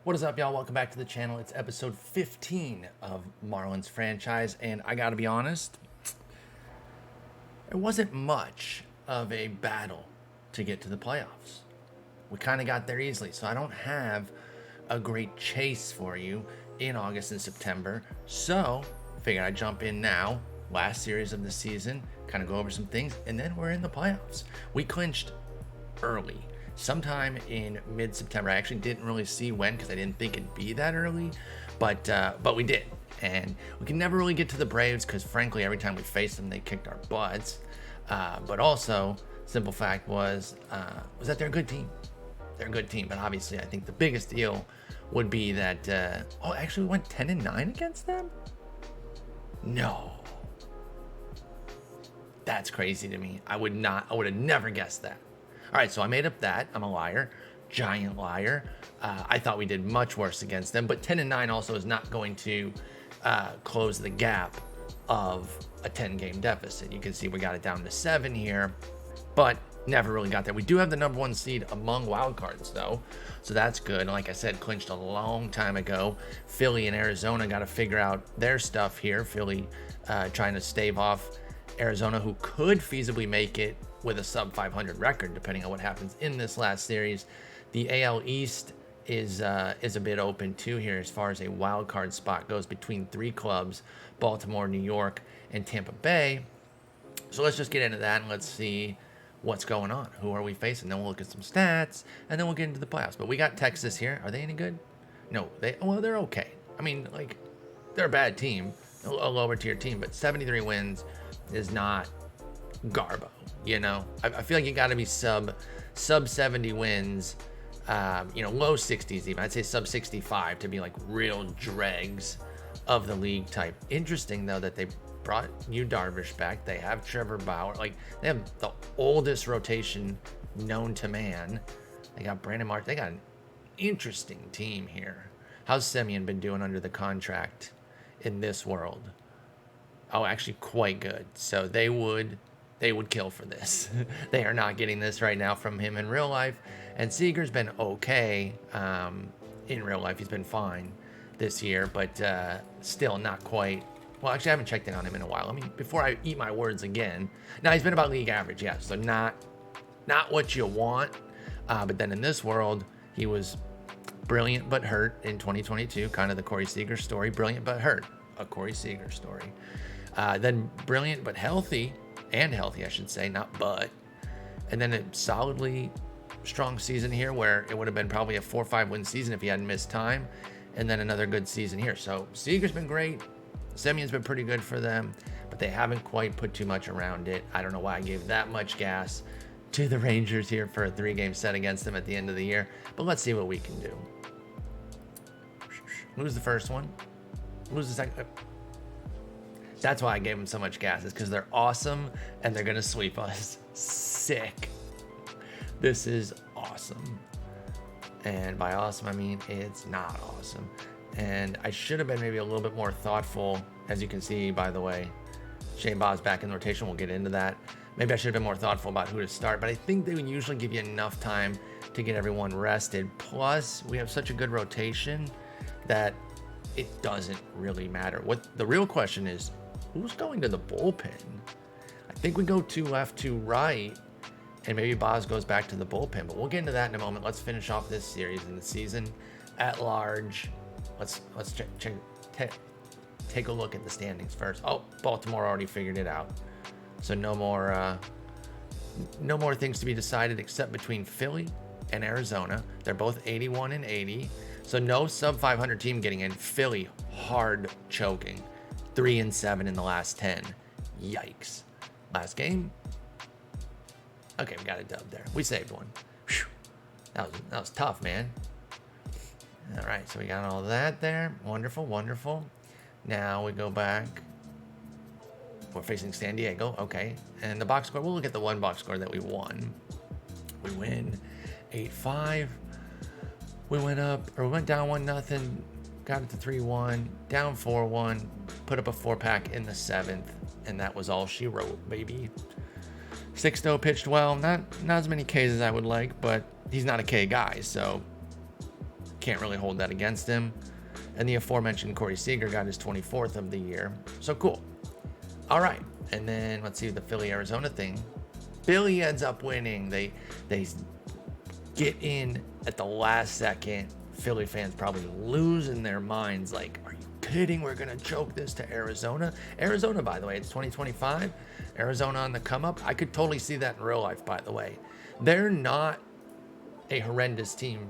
What is up, y'all? Welcome back to the channel. It's episode 15 of Marlins franchise, and I gotta be honest, it wasn't much of a battle to get to the playoffs. We kind of got there easily, so I don't have a great chase for you in August and September. So, figured I'd jump in now, last series of the season, kind of go over some things, and then we're in the playoffs. We clinched early. Sometime in mid-September. I actually didn't really see when because I didn't think it'd be that early, but we did. And we can never really get to the Braves because, frankly, every time we faced them, they kicked our butts. But also, simple fact was that they're a good team. They're a good team, but obviously, I think the biggest deal would be that. Actually, we went 10-9 against them. No, that's crazy to me. I would have never guessed that. All right, so I made up that. I'm a liar, giant liar. I thought we did much worse against them, but 10-9 also is not going to close the gap of a 10-game deficit. You can see we got it down to 7 here, but never really got there. We do have the number 1 seed among wildcards, though, so that's good. And like I said, clinched a long time ago. Philly and Arizona got to figure out their stuff here. Philly trying to stave off Arizona, who could feasibly make it with a sub 500 record, depending on what happens in this last series. The AL East is a bit open too here as far as a wild card spot goes between 3 clubs: Baltimore, New York, and Tampa Bay. So let's just get into that and let's see what's going on. Who are we facing? Then we'll look at some stats and then we'll get into the playoffs. But we got Texas here. Are they any good? No, they're okay. I mean, like, they're a bad team, a lower tier team, but 73 wins is not garbo. You know, I feel like you got to be sub 70 wins, low 60s even. I'd say sub 65 to be like real dregs of the league type. Interesting though that they brought Yu Darvish back. They have Trevor Bauer. Like, they have the oldest rotation known to man. They got Brandon Marsh. They got an interesting team here. How's Semien been doing under the contract in this world? Oh, actually quite good. So they would kill for this. They are not getting this right now from him in real life. And Seager's been okay in real life. He's been fine this year, but still not quite. Well, actually, I haven't checked in on him in a while. I mean, before I eat my words again. Now, he's been about league average, yeah. So not what you want. But then in this world, he was brilliant but hurt in 2022. Kind of the Corey Seager story. Brilliant but hurt. A Corey Seager story. Then brilliant but healthy. And healthy, I should say, not but. And then a solidly strong season here where it would have been probably a 4 or 5 win season if he hadn't missed time. And then another good season here. So Seager's been great. Semien's been pretty good for them, but they haven't quite put too much around it. I don't know why I gave that much gas to the Rangers here for a 3-game set against them at the end of the year. But let's see what we can do. Lose the first one. Lose the second. That's why I gave them so much gas. It's because they're awesome and they're going to sweep us. Sick. This is awesome. And by awesome, I mean it's not awesome. And I should have been maybe a little bit more thoughtful. As you can see, by the way, Shane Bob's back in the rotation. We'll get into that. Maybe I should have been more thoughtful about who to start. But I think they would usually give you enough time to get everyone rested. Plus, we have such a good rotation that it doesn't really matter. What the real question is, who's going to the bullpen? I think we go 2 left, 2 right, and maybe Boz goes back to the bullpen. But we'll get into that in a moment. Let's finish off this series and the season at large. Let's take a look at the standings first. Oh, Baltimore already figured it out. So no more things to be decided except between Philly and Arizona. They're both 81 and 80. So no sub 500 team getting in. Philly hard choking. 3-7 in the last 10. Yikes. Last game. Okay, we got a dub there. We saved one. Whew. That was tough, man. All right, so we got all that there. Wonderful, wonderful. Now we go back. We're facing San Diego. Okay, and the box score. We'll look at the one box score that we won. We win 8-5. We went down 1-0. Got it to 3-1, down 4-1, put up a 4-pack in the 7th, and that was all she wrote, baby. Sixto pitched well, not as many Ks as I would like, but he's not a K guy, so can't really hold that against him. And the aforementioned Corey Seager got his 24th of the year. So cool. All right. And then let's see the Philly-Arizona thing. Philly ends up winning. They get in at the last second. Philly fans probably losing their minds. Like, are you kidding? We're going to choke this to Arizona. Arizona, by the way, it's 2025. Arizona on the come up. I could totally see that in real life, by the way. They're not a horrendous team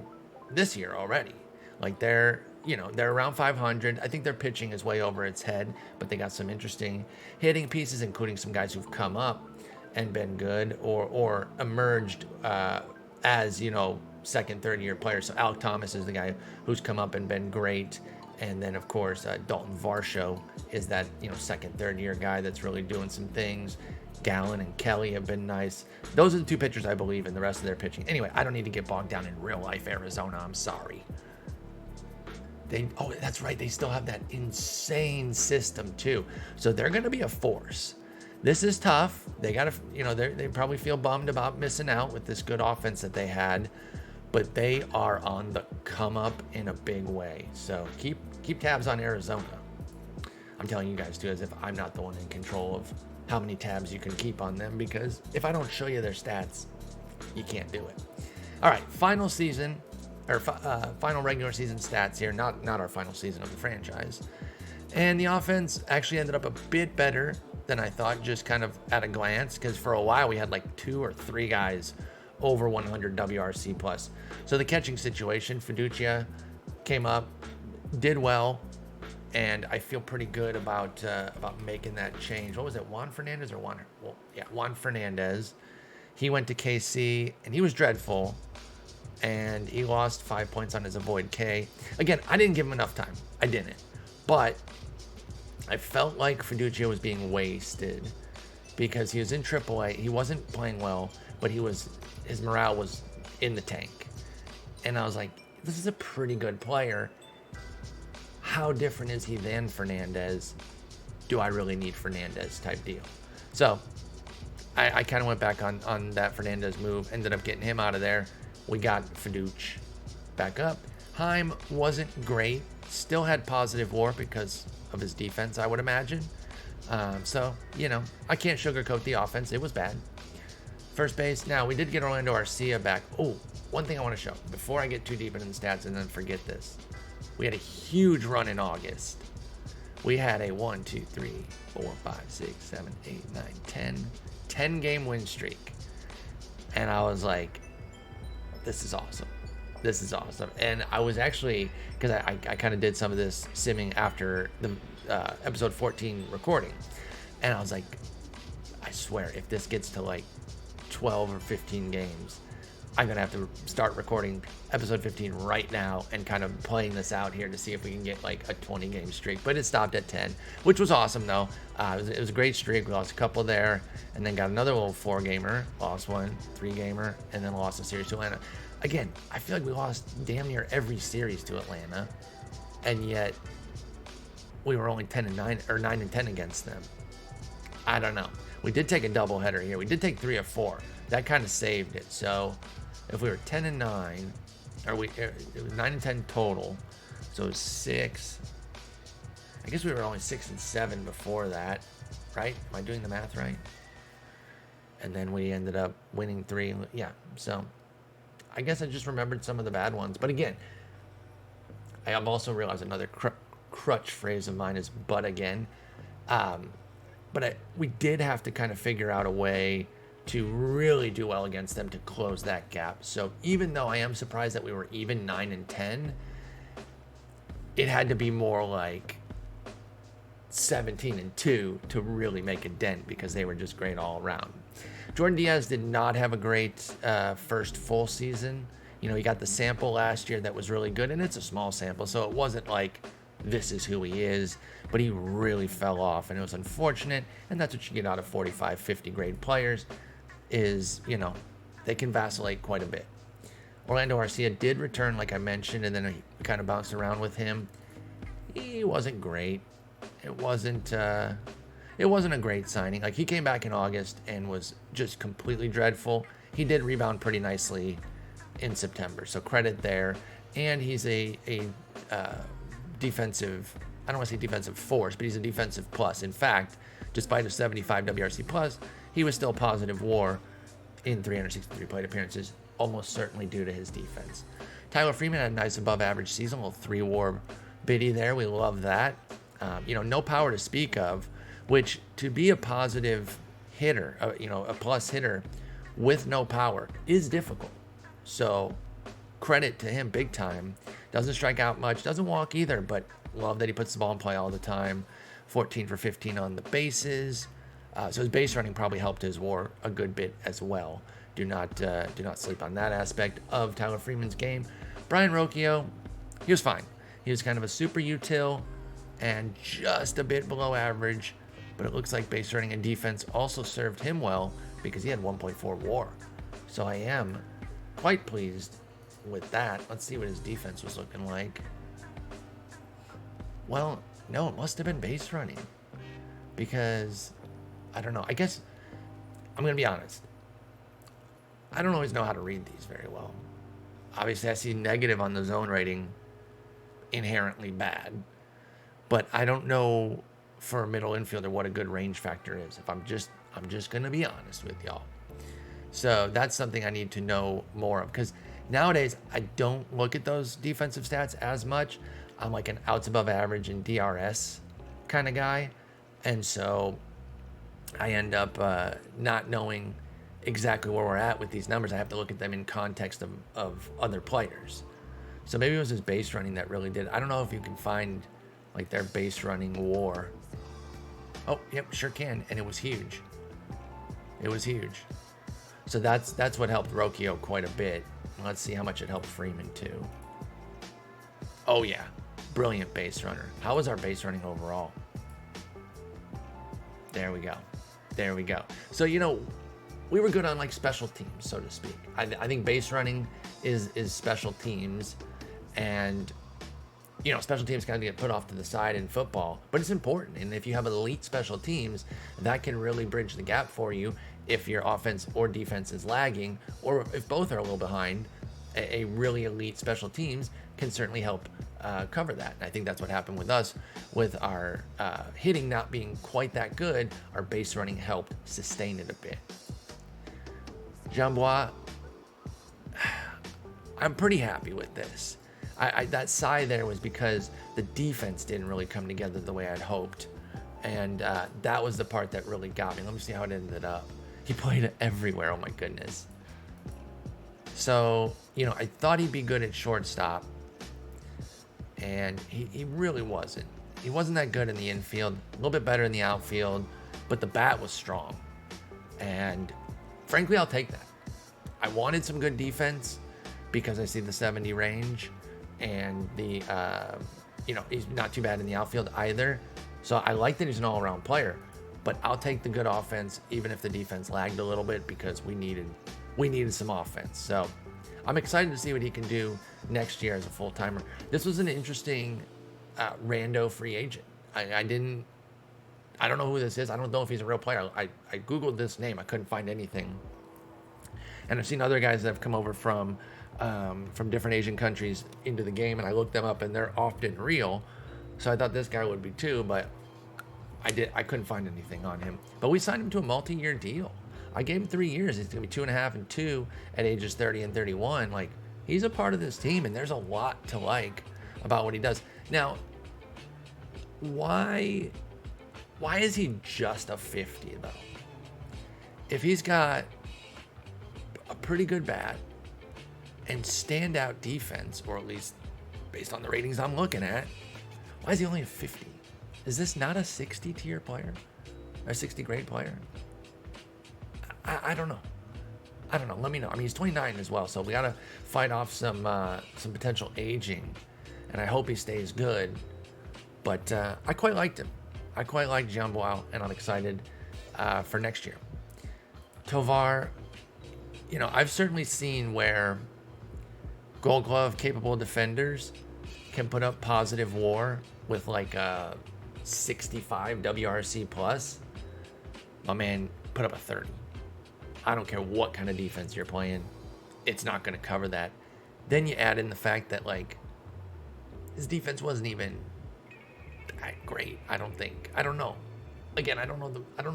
this year already. Like they're around 500. I think their pitching is way over its head, but they got some interesting hitting pieces, including some guys who've come up and been good or emerged as, second, third year players. So Alec Thomas is the guy who's come up and been great. And then, of course, Dalton Varsho is that, second, third year guy that's really doing some things. Gallen and Kelly have been nice. Those are the two pitchers I believe in. The rest of their pitching. Anyway, I don't need to get bogged down in real life Arizona. I'm sorry. That's right. They still have that insane system too. So they're going to be a force. This is tough. They got to, they probably feel bummed about missing out with this good offense that they had, but they are on the come up in a big way. So keep tabs on Arizona. I'm telling you guys too, as if I'm not the one in control of how many tabs you can keep on them, because if I don't show you their stats, you can't do it. All right, final season. Or final regular season stats here, not our final season of the franchise. And the offense actually ended up a bit better than I thought, just kind of at a glance, because for a while we had like 2 or 3 guys over 100 WRC plus. So the catching situation, Fiducia came up, did well, and I feel pretty good about making that change. What was it, Juan Fernandez or Juan? Well, yeah, Juan Fernandez. He went to KC, and he was dreadful. And he lost 5 points on his avoid K. Again, I didn't give him enough time. I didn't. But I felt like Fiducia was being wasted because he was in AAA. He wasn't playing well, but his morale was in the tank. And I was like, this is a pretty good player. How different is he than Fernandez? Do I really need Fernandez type deal? So I kind of went back on that Fernandez move, ended up getting him out of there. We got Fiducia back up. Heim wasn't great. Still had positive WAR because of his defense, I would imagine. So, I can't sugarcoat the offense. It was bad. First base. Now, we did get Orlando Arcia back. Oh, one thing I want to show before I get too deep into the stats and then forget this. We had a huge run in August. We had a 1, 2, 3, 4, 5, 6, 7, 8, 9, 10 game win streak. And I was like, this is awesome. This is awesome. And I was actually, because I kind of did some of this simming after the episode 14 recording. And I was like, I swear, if this gets to like 12 or 15 games, I'm going to have to start recording episode 15 right now and kind of playing this out here to see if we can get like a 20 game streak. But it stopped at 10, which was awesome though. It was a great streak. We lost a couple there and then got another little 4 gamer, lost 1, 3 gamer, and then lost a series to Atlanta. Again, I feel like we lost damn near every series to Atlanta, and yet we were only 10-9 or 9-10 against them. I don't know. We did take a doubleheader here. We did take 3 of 4. That kind of saved it. So if we were 10-9, or it was 9-10 total, so it was 6. I guess we were only 6-7 before that, right? Am I doing the math right? And then we ended up winning 3. Yeah. So I guess I just remembered some of the bad ones. But again, I have also realized another crutch phrase of mine is "but again." We did have to kind of figure out a way to really do well against them to close that gap. So even though I am surprised that we were even 9-10, it had to be more like 17-2 to really make a dent because they were just great all around. Jordan Diaz did not have a great first full season. He got the sample last year that was really good, and it's a small sample, so it wasn't like this is who he is, but he really fell off, and it was unfortunate, and that's what you get out of 45, 50 grade players is, they can vacillate quite a bit. Orlando Arcia did return, like I mentioned, and then I kind of bounced around with him. He wasn't great. It wasn't a great signing. Like, he came back in August and was just completely dreadful. He did rebound pretty nicely in September, so credit there. and he's a defensive, I don't want to say defensive force, but he's a defensive plus. In fact, despite a 75 WRC plus, he was still positive WAR in 363 plate appearances, almost certainly due to his defense. Tyler Freeman had a nice above average season, a little 3 WAR biddy there. We love that. No power to speak of, which to be a positive hitter, a plus hitter with no power is difficult. So credit to him big time. Doesn't strike out much, doesn't walk either, but love that he puts the ball in play all the time. 14 for 15 on the bases. So his base running probably helped his WAR a good bit as well. Do not sleep on that aspect of Tyler Freeman's game. Brian Rocchio, he was fine. He was kind of a super util and just a bit below average, but it looks like base running and defense also served him well because he had 1.4 WAR. So I am quite pleased with that. Let's see what his defense was looking like. Well, no, it must have been base running because I don't know. I guess I'm going to be honest. I don't always know how to read these very well. Obviously, I see negative on the zone rating, inherently bad, but I don't know for a middle infielder what a good range factor is. If I'm just going to be honest with y'all. So that's something I need to know more of because nowadays I don't look at those defensive stats as much. I'm like an outs above average and DRS kind of guy, and so I end up not knowing exactly where we're at with these numbers. I have to look at them in context of other players. So maybe it was his base running that really did. I don't know if you can find like their base running WAR. Oh, yep, sure can, and it was huge. It was huge. So that's what helped Rocchio quite a bit. Let's see how much it helped Freeman too. Oh yeah, brilliant base runner. How was our base running overall? There we go. There we go. So, we were good on like special teams, so to speak. I think base running is special teams, and special teams kind of get put off to the side in football, but it's important. And if you have elite special teams, that can really bridge the gap for you if your offense or defense is lagging, or if both are a little behind. A really elite special teams can certainly help cover that. And I think that's what happened with us, with our hitting not being quite that good. Our base running helped sustain it a bit. Jambois, I'm pretty happy with this. That sigh there was because the defense didn't really come together the way I'd hoped. And that was the part that really got me. Let me see how it ended up. He played everywhere. Oh my goodness. So, I thought he'd be good at shortstop, and he really wasn't. He wasn't that good in the infield, a little bit better in the outfield, but the bat was strong. And frankly, I'll take that. I wanted some good defense because I see the 70 range, and the, he's not too bad in the outfield either. So I like that he's an all-around player, but I'll take the good offense even if the defense lagged a little bit because we needed some offense. So I'm excited to see what he can do next year as a full-timer. This was an interesting rando free agent. I don't know who this is. I don't know if he's a real player. I Googled this name. I couldn't find anything. And I've seen other guys that have come over from different Asian countries into the game, and I looked them up, and they're often real. So I thought this guy would be too, but I couldn't find anything on him. But we signed him to a multi-year deal. I gave him 3 years. It's going to be 2.5 and 2 at ages 30 and 31. Like, he's a part of this team, and there's a lot to like about what he does. Now, why is he just a 50, though? If he's got a pretty good bat and standout defense, or at least based on the ratings I'm looking at, why is he only a 50? Is this not a 60 tier player? A 60 grade player? I don't know. Let me know. I mean, he's 29 as well, so we got to fight off some potential aging, and I hope he stays good. But I quite liked him. I quite like Jambois, and I'm excited for next year. Tovar, I've certainly seen where Gold Glove capable defenders can put up positive WAR with like a 65 WRC plus. My man put up a 30. I don't care what kind of defense you're playing. It's not going to cover that. Then you add in the fact that, like, his defense wasn't even that great, I don't think. I don't know. Again, I don't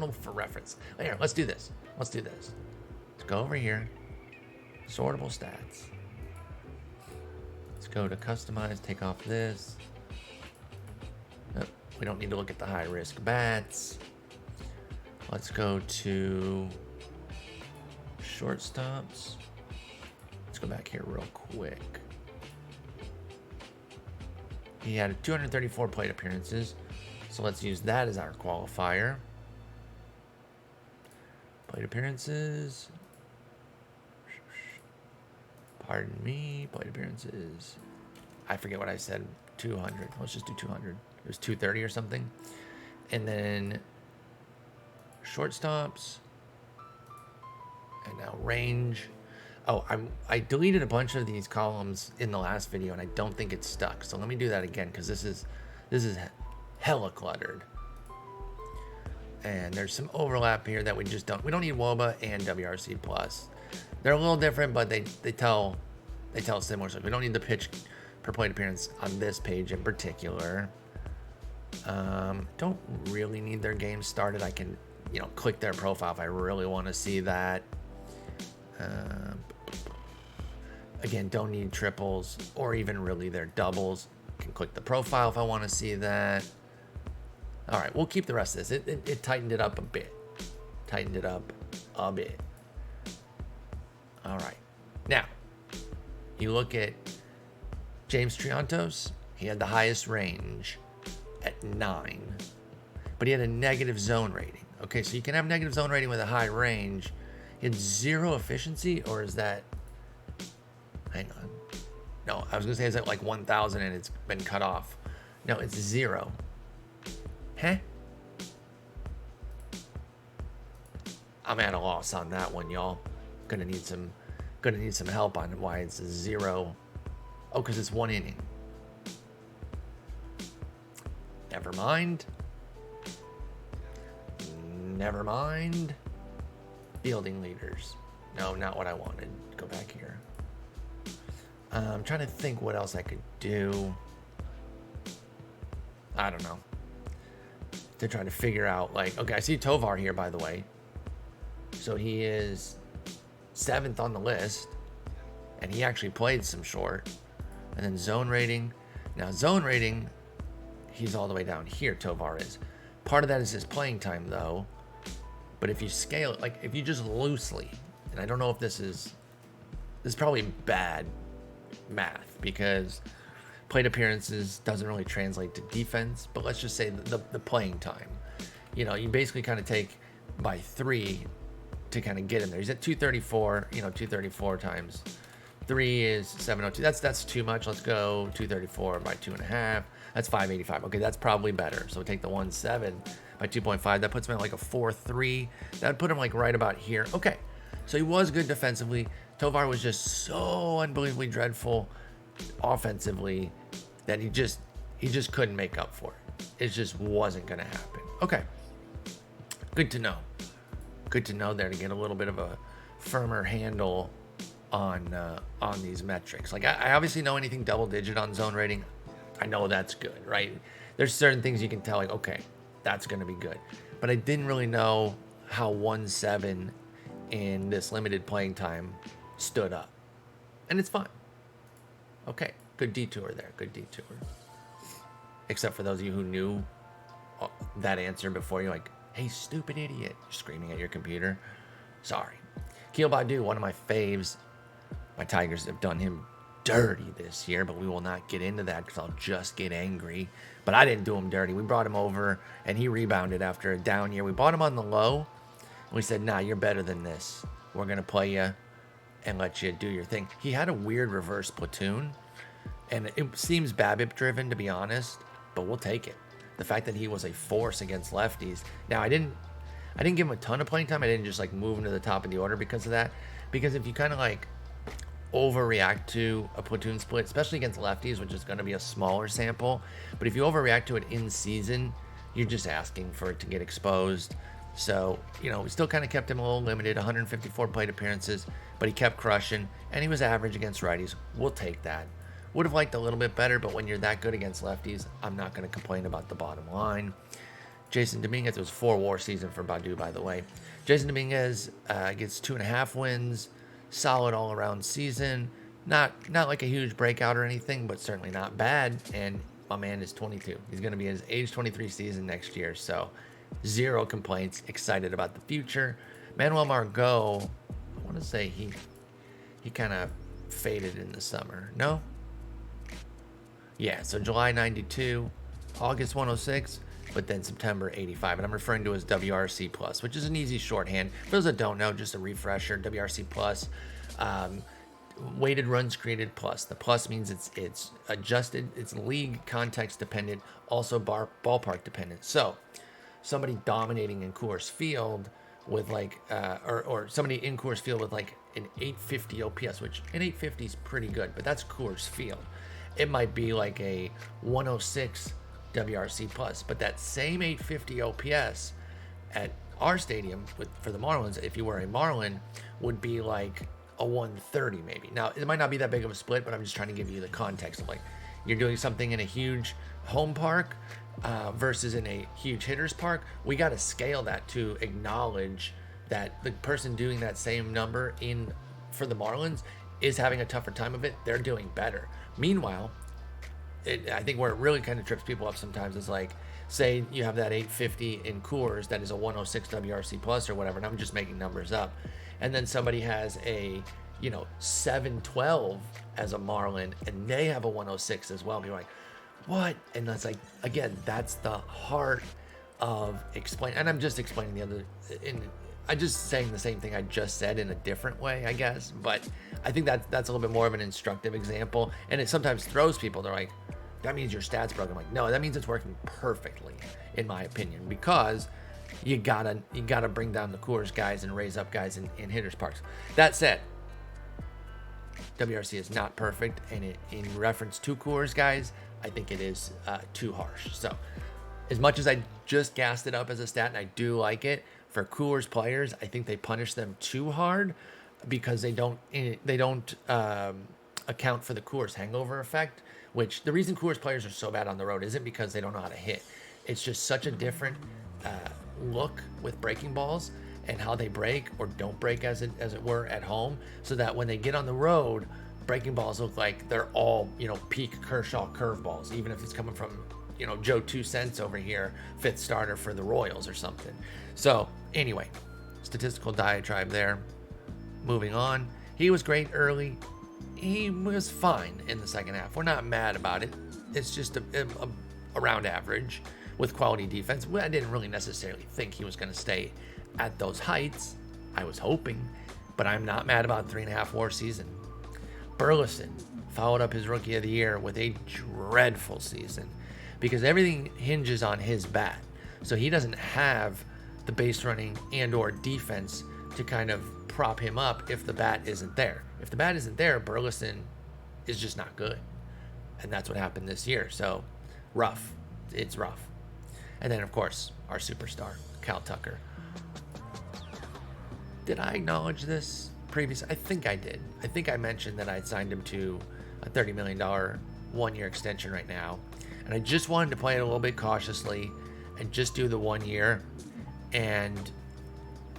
know for reference. Here, let's do this. Let's go over here. Sortable stats. Let's go to customize, take off this. Nope, we don't need to look at the high risk bats. Let's go to shortstops. Let's go back here real quick. He had 234 plate appearances, so let's use that as our qualifier. Plate appearances. Pardon me, plate appearances. I forget what I said, 200. Let's just do 200. It was 230 or something. And then shortstops. And now range. Oh, I deleted a bunch of these columns in the last video, and I don't think it's stuck. So let me do that again, because this is hella cluttered. And there's some overlap here that we don't need WOBA and WRC plus. They're a little different, but they tell similar stuff. We don't need the pitch per plate appearance on this page in particular. Don't really need their game started. I can, click their profile if I really want to see that. Again, don't need triples or even really their doubles. Can click the profile if I want to see that. All right, we'll keep the rest of this. It tightened it up a bit. All right. Now, you look at James Triantos. He had the highest range at 9, but he had a negative zone rating. Okay, so you can have negative zone rating with a high range. He had 0 efficiency, or is that... Hang on. No, I was going to say it's at like 1,000 and it's been cut off. No, it's 0. Huh? I'm at a loss on that one, y'all. Gonna need some help on why it's a 0. Oh, because it's 1 inning. Never mind. Fielding leaders. No, not what I wanted. Go back here. I'm trying to think what else I could do. I don't know. To try to figure out, like, okay, I see Tovar here, by the way. So he is 7th on the list, and he actually played some short. And then zone rating. Now, zone rating, he's all the way down here, Tovar is. Part of that is his playing time, though. But if you scale it, like, if you just loosely, and I don't know if this is probably bad math, because plate appearances doesn't really translate to defense, but let's just say the playing time. You basically kind of take by 3 to kind of get in there. He's at 234, 234 times 3 is 702. That's too much. Let's go 234 by 2.5. That's 585. Okay, that's probably better. So take the 1.7 by 2.5. That puts him at like a 4.3. That would put him like right about here. Okay, so he was good defensively. Tovar was just so unbelievably dreadful offensively that he just couldn't make up for it. It just wasn't going to happen. Okay, good to know. Good to know there to get a little bit of a firmer handle on these metrics. Like I obviously know anything double digit on zone rating. I know that's good, right? There's certain things you can tell, like, okay, that's going to be good. But I didn't really know how 1.7 in this limited playing time stood up. And it's fine. Okay, good detour there. Good detour. Except for those of you who knew that answer before, you're like, hey, stupid idiot, you're screaming at your computer. Sorry. Keel Badu, one of my faves. My Tigers have done him dirty this year, but we will not get into that because I'll just get angry. But I didn't do him dirty. We brought him over, and he rebounded after a down year. We bought him on the low, and we said, nah, you're better than this. We're going to play you and let you do your thing. He had a weird reverse platoon, and it seems BABIP-driven, to be honest, but we'll take it. The fact that he was a force against lefties. Now, I didn't give him a ton of playing time. I didn't just like move him to the top of the order because of that. Because if you kind of like overreact to a platoon split, especially against lefties, which is going to be a smaller sample, but if you overreact to it in season, you're just asking for it to get exposed. So, we still kind of kept him a little limited, 154 plate appearances, but he kept crushing, and he was average against righties. We'll take that. Would have liked a little bit better, but when you're that good against lefties, I'm not going to complain about the bottom line. Jason Dominguez, it was 4 WAR season for Badu, by the way. Jason Dominguez gets 2.5 wins, solid all-around season. Not like a huge breakout or anything, but certainly not bad. And my man is 22. He's going to be in his age 23 season next year, so 0 complaints. Excited about the future. Manuel Margot, I want to say he kind of faded in the summer. No? Yeah, so July 92, August 106, but then September 85. And I'm referring to as WRC plus, which is an easy shorthand. For those that don't know, just a refresher, WRC plus, weighted runs created plus. The plus means it's adjusted, it's league context dependent, also ballpark dependent. So somebody dominating in Coors Field with like, or somebody in Coors Field with like an 850 OPS, which an 850 is pretty good, but that's Coors Field. It might be like a 106 WRC plus, but that same 850 OPS at our stadium for the Marlins, if you were a Marlin, would be like a 130 maybe. Now, it might not be that big of a split, but I'm just trying to give you the context of like you're doing something in a huge home park versus in a huge hitter's park. We got to scale that to acknowledge that the person doing that same number for the Marlins is having a tougher time of it. They're doing better. Meanwhile, I think where it really kind of trips people up sometimes is like, say you have that 850 in Coors that is a 106 WRC plus or whatever, and I'm just making numbers up, and then somebody has a 712 as a Marlin and they have a 106 as well, and you're like, what? And that's like, again, that's the heart of explain. And I'm just explaining I'm just saying the same thing I just said in a different way, I guess. But I think that's a little bit more of an instructive example. And it sometimes throws people. They're like, that means your stats broke. I'm like, no, that means it's working perfectly, in my opinion, because you gotta bring down the Coors guys and raise up guys in hitters parks. That said, WRC is not perfect, and in reference to Coors guys, I think it is too harsh. So as much as I just gassed it up as a stat, and I do like it, for Coors players, I think they punish them too hard because they don't account for the Coors hangover effect, which the reason Coors players are so bad on the road isn't because they don't know how to hit. It's just such a different look with breaking balls and how they break or don't break as it were at home, so that when they get on the road, breaking balls look like they're all, peak Kershaw curveballs, even if it's coming from, Joe 2 cents over here, 5th starter for the Royals or something. So anyway, statistical diatribe there. Moving on. He was great early. He was fine in the second half. We're not mad about it. It's just around average with quality defense. I didn't really necessarily think he was going to stay at those heights. I was hoping, but I'm not mad about 3.5 WAR season. Burleson followed up his rookie of the year with a dreadful season because everything hinges on his bat. So he doesn't have the base running and or defense to kind of prop him up if the bat isn't there. If the bat isn't there, Burleson is just not good. And that's what happened this year. So rough. It's rough. And then, of course, our superstar, Cal Tucker. Did I acknowledge this previously? I think I did. I think I mentioned that I'd signed him to a $30 million one-year extension right now. And I just wanted to play it a little bit cautiously and just do the 1 year and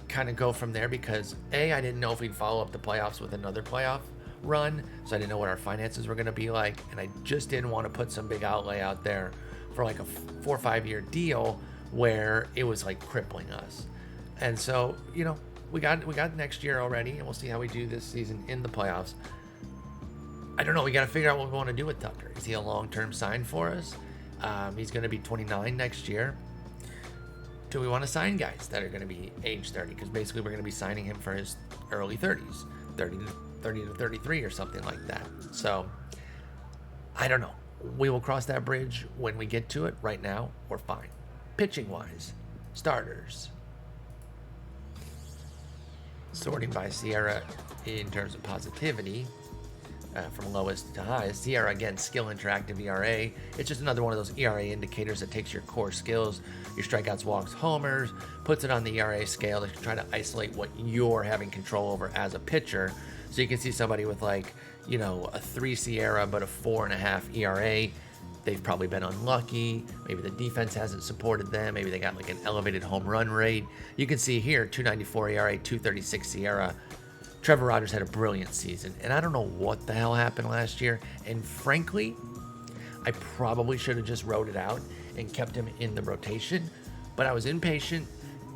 kind of go from there because I didn't know if we'd follow up the playoffs with another playoff run, so I didn't know what our finances were going to be like, and I just didn't want to put some big outlay out there for like a 4 or 5 year deal where it was like crippling us. And so, we got next year already, and we'll see how we do this season in the playoffs. I don't know. We got to figure out what we want to do with Tucker. Is he a long-term sign for us? He's going to be 29 next year. Do we want to sign guys that are going to be age 30? Because basically we're going to be signing him for his early 30s, 30 to 33 or something like that. So I don't know. We will cross that bridge when we get to it. Right now, we're fine. Pitching-wise, starters. Sorting by Sierra in terms of positivity. from lowest to highest. Sierra, again, skill interactive ERA. It's just another one of those ERA indicators that takes your core skills, your strikeouts, walks, homers, puts it on the ERA scale to try to isolate what you're having control over as a pitcher. So you can see somebody with like, you know, a 3 Sierra but a 4.5 ERA. They've probably been unlucky. Maybe the defense hasn't supported them. Maybe they got like an elevated home run rate. You can see here, 294 ERA, 236 Sierra. Trevor Rogers had a brilliant season, and I don't know what the hell happened last year. And frankly, I probably should have just wrote it out and kept him in the rotation, but I was impatient,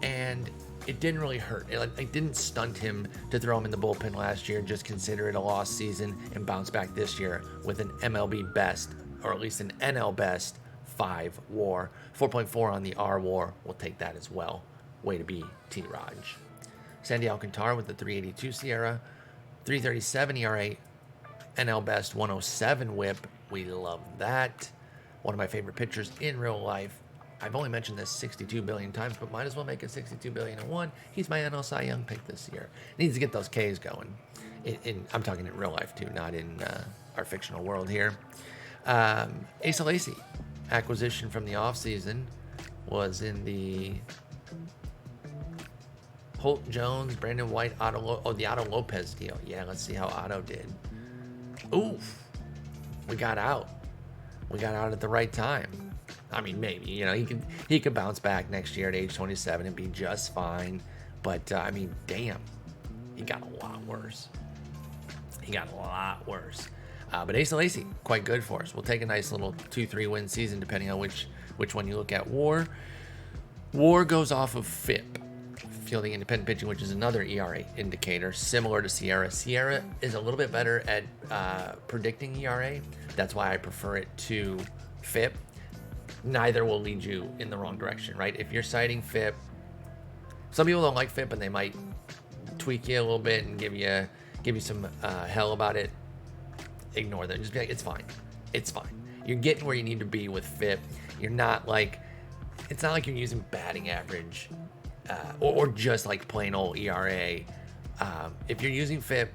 and it didn't really hurt. It didn't stunt him to throw him in the bullpen last year, just consider it a lost season, and bounce back this year with an MLB best, or at least an NL best, 5 WAR. 4.4 on the R WAR. We'll take that as well. Way to be, T-Raj. Sandy Alcantara with the 382 Sierra, 337 ERA, NL best, 107 whip. We love that. One of my favorite pitchers in real life. I've only mentioned this 62 billion times, but might as well make it 62 billion and one. He's my NL Cy Young pick this year. Needs to get those Ks going. I'm talking in real life too, not in our fictional world here. Asa Lacy, acquisition from the offseason, was in the Holt Jones, Brandon White, the Otto Lopez deal. Yeah, let's see how Otto did. Oof. We got out. We got out at the right time. I mean, maybe, you know, he could bounce back next year at age 27 and be just fine. But, I mean, damn, he got a lot worse. But Asa Lacy, quite good for us. We'll take a nice little 2-3 win season, depending on which one you look at. WAR goes off of FIP, fielding independent pitching, which is another ERA indicator, similar to Sierra. Sierra is a little bit better at predicting ERA. That's why I prefer it to FIP. Neither will lead you in the wrong direction, right? If you're citing FIP, some people don't like FIP and they might tweak you a little bit and give you some hell about it. Ignore them. Just be like, it's fine. You're getting where you need to be with FIP. You're not like, it's not like you're using batting average or just like plain old ERA. If you're using FIP,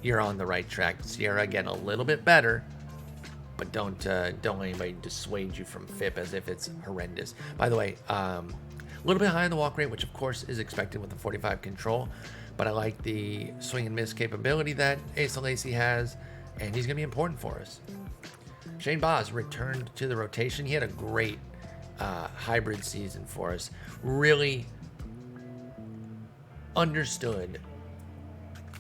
you're on the right track. Sierra, again, a little bit better, but don't let anybody dissuade you from FIP as if it's horrendous. By the way, a little bit high on the walk rate, which of course is expected with the 45 control, but I like the swing and miss capability that Asa Lacy has, and he's going to be important for us. Shane Baz returned to the rotation. He had a great hybrid season for us. Really understood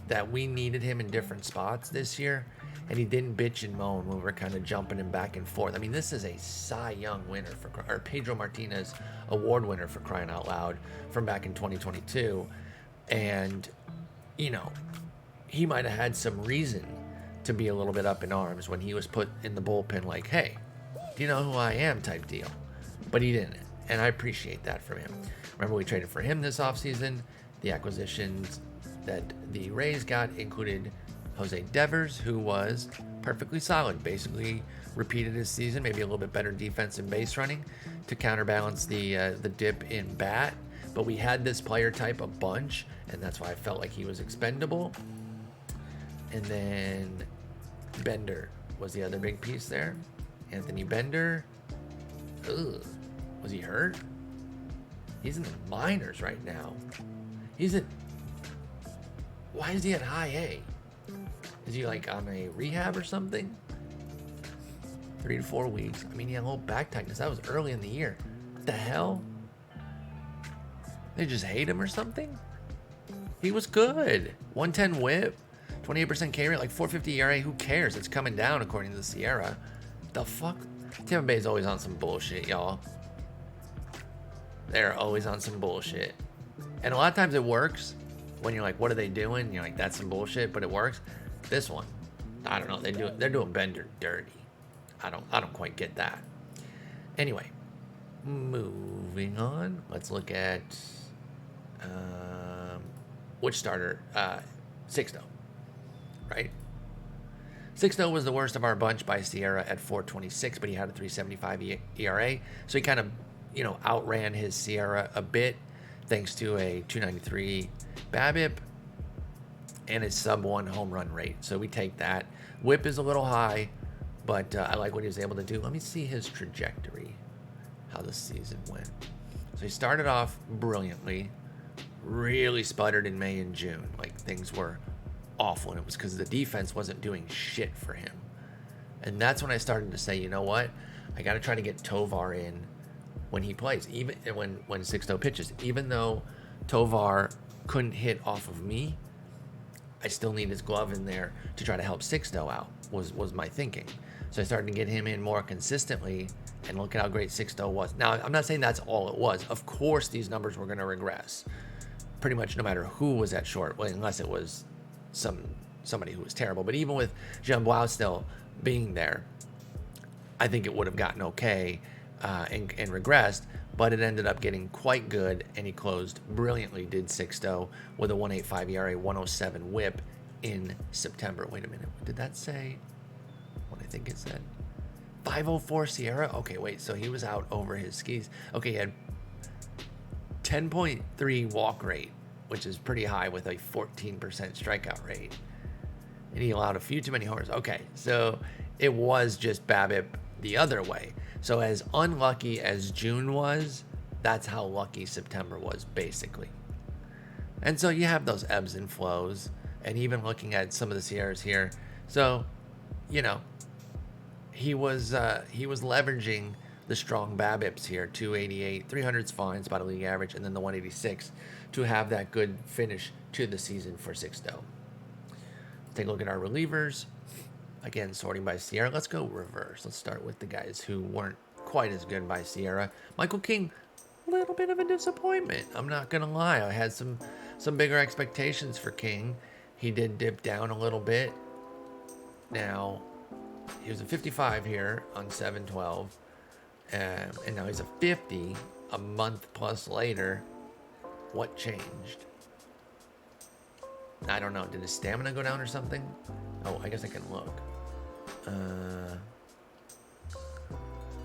that we needed him in different spots this year, and he didn't bitch and moan when we were kind of jumping him back and forth. I mean, this is a Cy Young winner or Pedro Martinez award winner, for crying out loud, from back in 2022. And, you know, he might have had some reason to be a little bit up in arms when he was put in the bullpen like, hey, do you know who I am type deal. But he didn't, and I appreciate that from him. Remember, we traded for him this offseason. The acquisitions that the Rays got included Jose Devers, who was perfectly solid, basically repeated his season, maybe a little bit better defense and base running to counterbalance the dip in bat. But we had this player type a bunch, and that's why I felt like he was expendable. And then Bender was the other big piece there. Anthony Bender. Ugh. Was he hurt? He's in the minors right now. Why is he at high A? Is he like on a rehab or something? 3 to 4 weeks. I mean, he had a little back tightness. That was early in the year. What the hell? They just hate him or something? He was good. 110 whip. 28% K rate, like 450 ERA. Who cares? It's coming down according to the Sierra. The fuck? Tampa Bay's always on some bullshit, y'all. They're always on some bullshit. And a lot of times it works when you're like, what are they doing? You're like, that's some bullshit, but it works. This one, I don't know. They're doing Bender dirty. I don't quite get that. Anyway, moving on. Let's look at which starter? Sixto. Right? Sixto was the worst of our bunch by Sierra at 4.26, but he had a 3.75 ERA. So he kind of, outran his Sierra a bit thanks to a 2.93 BABIP and a sub-1 home run rate. So we take that. Whip is a little high, but I like what he was able to do. Let me see his trajectory, how the season went. So he started off brilliantly, really sputtered in May and June. Like, things were awful, and it was because the defense wasn't doing shit for him. And that's when I started to say, you know what? I got to try to get Tovar in when he plays, even when Sixto pitches. Even though Tovar couldn't hit off of me, I still need his glove in there to try to help Sixto out, was my thinking. So I started to get him in more consistently, and look at how great Sixto was. Now, I'm not saying that's all it was. Of course, these numbers were going to regress, pretty much no matter who was at short, well, unless it was somebody who was terrible. But even with Jean Blau still being there, I think it would have gotten okay and regressed, but it ended up getting quite good, and he closed brilliantly, did Sixto, with a 1.85 ERA, 107 whip in September. Wait a minute, did that say what I think it said? 504 Sierra? Okay, wait, so he was out over his skis. Okay, he had 10.3 walk rate, which is pretty high with a 14% strikeout rate. And he allowed a few too many homers. Okay, so it was just BABIP the other way. So as unlucky as June was, that's how lucky September was, basically. And so you have those ebbs and flows, and even looking at some of the Sierras here. So, you know, he was leveraging the strong BABIPs here, 288, 300's fine, it's about a league average, and then the 186 to have that good finish to the season for Sixto. Take a look at our relievers. Again, sorting by Sierra. Let's go reverse. Let's start with the guys who weren't quite as good by Sierra. Michael King, a little bit of a disappointment. I'm not going to lie. I had some bigger expectations for King. He did dip down a little bit. Now, he was a 55 here on 7/12. And now he's a 50 a month plus later. What changed? I don't know. Did his stamina go down or something? Oh, I guess I can look.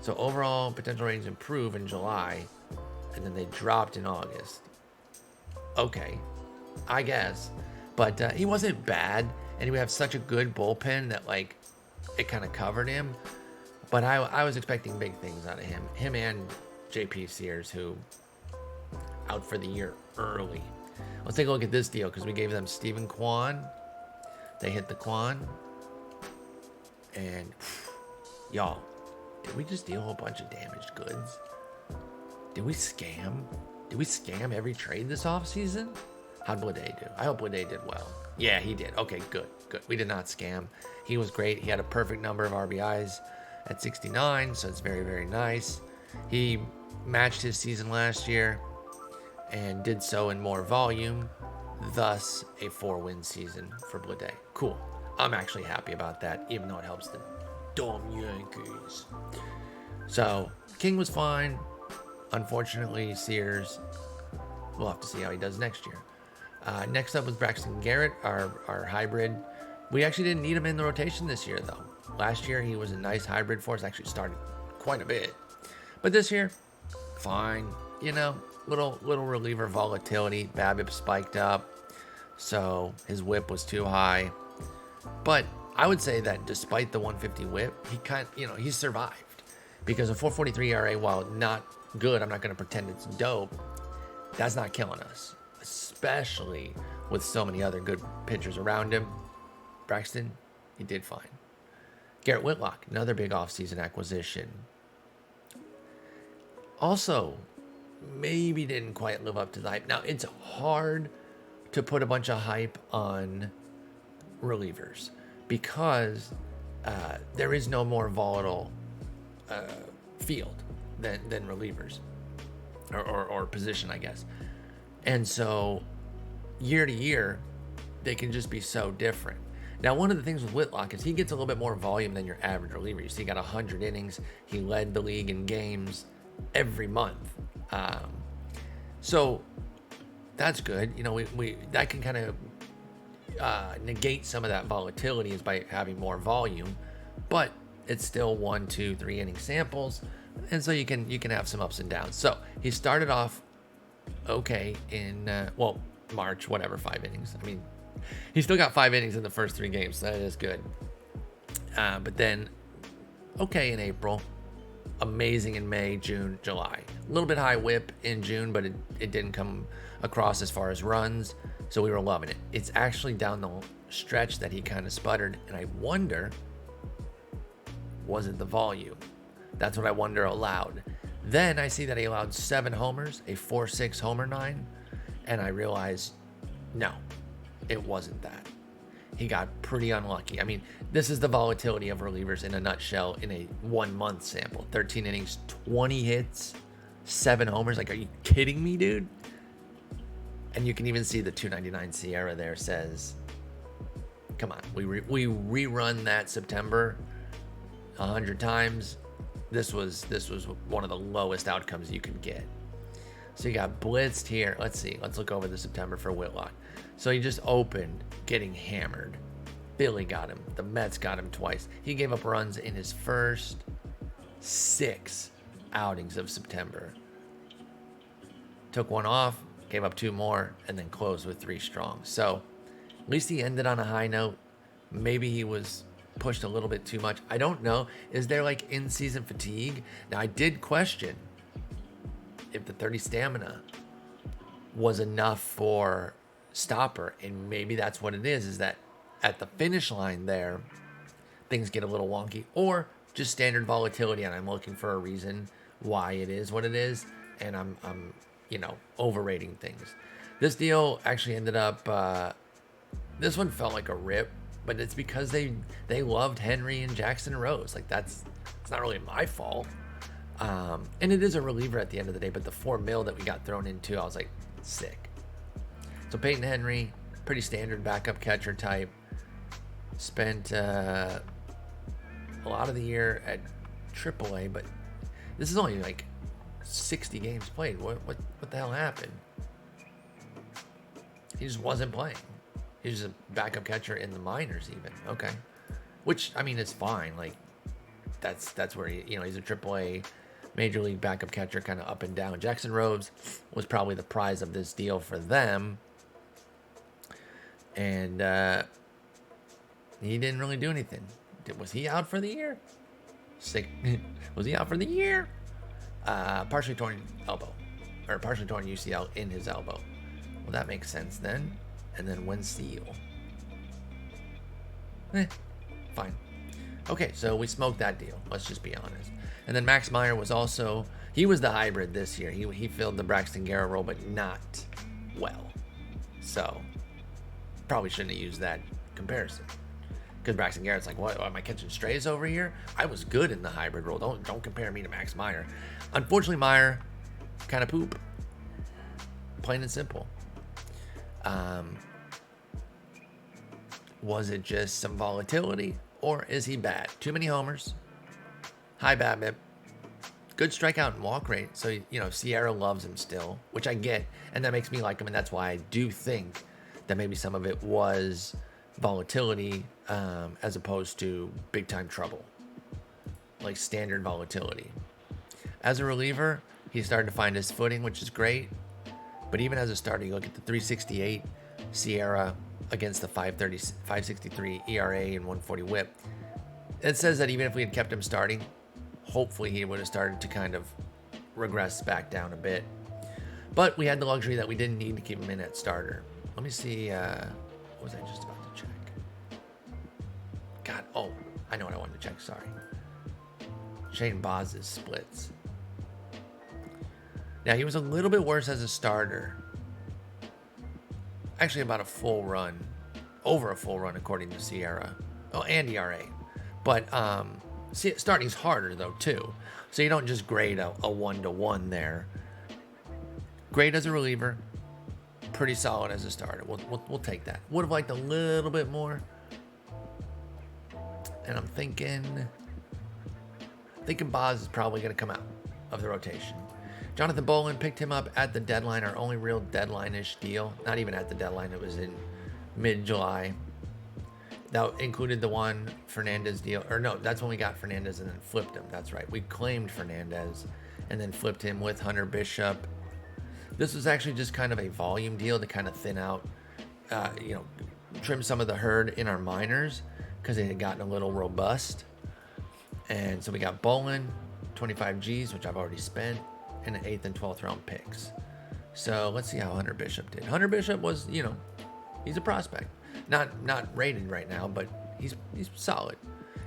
So overall potential ratings improve in July, and then they dropped in August. Okay, I guess. But he wasn't bad, and we have such a good bullpen that, like, it kind of covered him. But I was expecting big things out of him. Him and JP Sears, who out for the year early. Let's take a look at this deal, because we gave them Stephen Kwan. They hit the Kwan. And, y'all, did we just deal a bunch of damaged goods? Did we scam? Did we scam every trade this offseason? How'd Blade do? I hope Blade did well. Yeah, he did. Okay, good. We did not scam. He was great. He had a perfect number of RBIs at 69, so it's very, very nice. He matched his season last year and did so in more volume, thus a 4-win season for Blade. Cool. I'm actually happy about that, even though it helps the dumb Yankees. So, King was fine. Unfortunately, Sears, we'll have to see how he does next year. Next up was Braxton Garrett, our hybrid. We actually didn't need him in the rotation this year, though. Last year, he was a nice hybrid for us. Actually started quite a bit. But this year, fine. You know, little reliever volatility. BABIP spiked up, so his whip was too high. But I would say that despite the 150 whip, he survived. Because a 4.43 ERA, while not good, I'm not going to pretend it's dope, that's not killing us. Especially with so many other good pitchers around him. Braxton, he did fine. Garrett Whitlock, another big offseason acquisition. Also, maybe didn't quite live up to the hype. Now, it's hard to put a bunch of hype on relievers because there is no more volatile field than relievers or position, I guess. And so year to year, they can just be so different. Now, one of the things with Whitlock is he gets a little bit more volume than your average reliever. You see, he got 100 innings. He led the league in games every month. So that's good. You know, we that can kind of negate some of that volatility is by having more volume, but it's still 1, 2, 3 inning samples, and so you can have some ups and downs. So he started off okay in March, whatever, 5 innings. I mean, he still got 5 innings in the first 3 games, so that is good. But then, okay in April, amazing in May, June, July. A little bit high whip in June, but it didn't come across as far as runs, so we were loving it. It's actually down the stretch that he kind of sputtered, and I wonder, was it the volume? That's what I wonder aloud. Then I see that he allowed 7 homers, a 4.6 homer 9, and I realized, no, it wasn't that. He got pretty unlucky. I mean, this is the volatility of relievers in a nutshell in a 1 month sample. 13 innings, 20 hits, 7 homers. Like, are you kidding me, dude? And you can even see the 299 Sierra there says, come on, we rerun that September 100 times. This was one of the lowest outcomes you could get. So you got blitzed here. Let's see. Let's look over the September for Whitlock. So he just opened getting hammered. Philly got him. The Mets got him twice. He gave up runs in his first 6 outings of September. Took 1 off, gave up 2 more, and then closed with 3 strong. So at least he ended on a high note. Maybe he was pushed a little bit too much. I don't know. Is there like in-season fatigue? Now, I did question if the 30 stamina was enough for stopper, and maybe that's what it is that at the finish line there, things get a little wonky, or just standard volatility, and I'm looking for a reason why it is what it is, and I'm overrating things. This deal actually ended up, this one felt like a rip, but it's because they loved Henry and Jackson Rose. Like, it's not really my fault. And it is a reliever at the end of the day, but the $4 million that we got thrown into, I was like, sick. So Peyton Henry, pretty standard backup catcher type, spent a lot of the year at AAA, but this is only like 60 games played. What the hell happened? He just wasn't playing. He was a backup catcher in the minors even. Okay. Which, I mean, is fine. Like, that's where he's a AAA major league backup catcher, kind of up and down. Jackson Rose was probably the prize of this deal for them. And he didn't really do anything. Was he out for the year? Sick. Was he out for the year? Partially torn elbow. Or partially torn UCL in his elbow. Well, that makes sense then. And then Wenzel. Fine. Okay, so we smoked that deal. Let's just be honest. And then Max Meyer was also, he was the hybrid this year. He filled the Braxton Garrett role, but not well. So, probably shouldn't have used that comparison. Because Braxton Garrett's like, what, am I catching strays over here? I was good in the hybrid role. Don't compare me to Max Meyer. Unfortunately, Meyer kind of poop. Plain and simple. Was it just some volatility, or is he bad? Too many homers, high BABIP, good strikeout and walk rate. So, Sierra loves him still, which I get, and that makes me like him, and that's why I do think that maybe some of it was volatility as opposed to big-time trouble, like standard volatility. As a reliever, he started to find his footing, which is great. But even as a starter, you look at the 368 Sierra against the 563 ERA and 140 whip. It says that even if we had kept him starting, hopefully he would have started to kind of regress back down a bit. But we had the luxury that we didn't need to keep him in at starter. Let me see. What was I just about to check? God, I know what I wanted to check. Sorry. Shane Boz's splits. Now, he was a little bit worse as a starter. Actually, about a full run. Over a full run, according to Sierra. Oh, and ERA. But starting's harder, though, too. So you don't just grade a 1-to-1 there. Great as a reliever. Pretty solid as a starter. We'll take that. Would have liked a little bit more. And I'm thinking Boz is probably going to come out of the rotation. Jonathan Bolin picked him up at the deadline, our only real deadline-ish deal. Not even at the deadline, it was in mid-July. That included the one Fernandez deal. Or no, that's when we got Fernandez and then flipped him. That's right. We claimed Fernandez and then flipped him with Hunter Bishop. This was actually just kind of a volume deal to kind of thin out, trim some of the herd in our minors. because it had gotten a little robust. And so we got Bolin, 25 Gs, which I've already spent, and an 8th and 12th round picks. So let's see how Hunter Bishop did. Hunter Bishop was, he's a prospect. Not rated right now, but he's solid.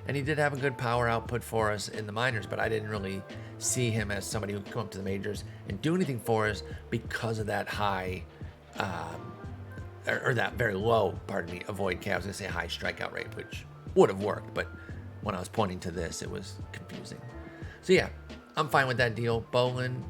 And he did have a good power output for us in the minors, but I didn't really see him as somebody who could come up to the majors and do anything for us because of that high, or that very low, avoid K. I was going to say high strikeout rate, which would have worked, but when I was pointing to this, it was confusing. So yeah, I'm fine with that deal. Bolin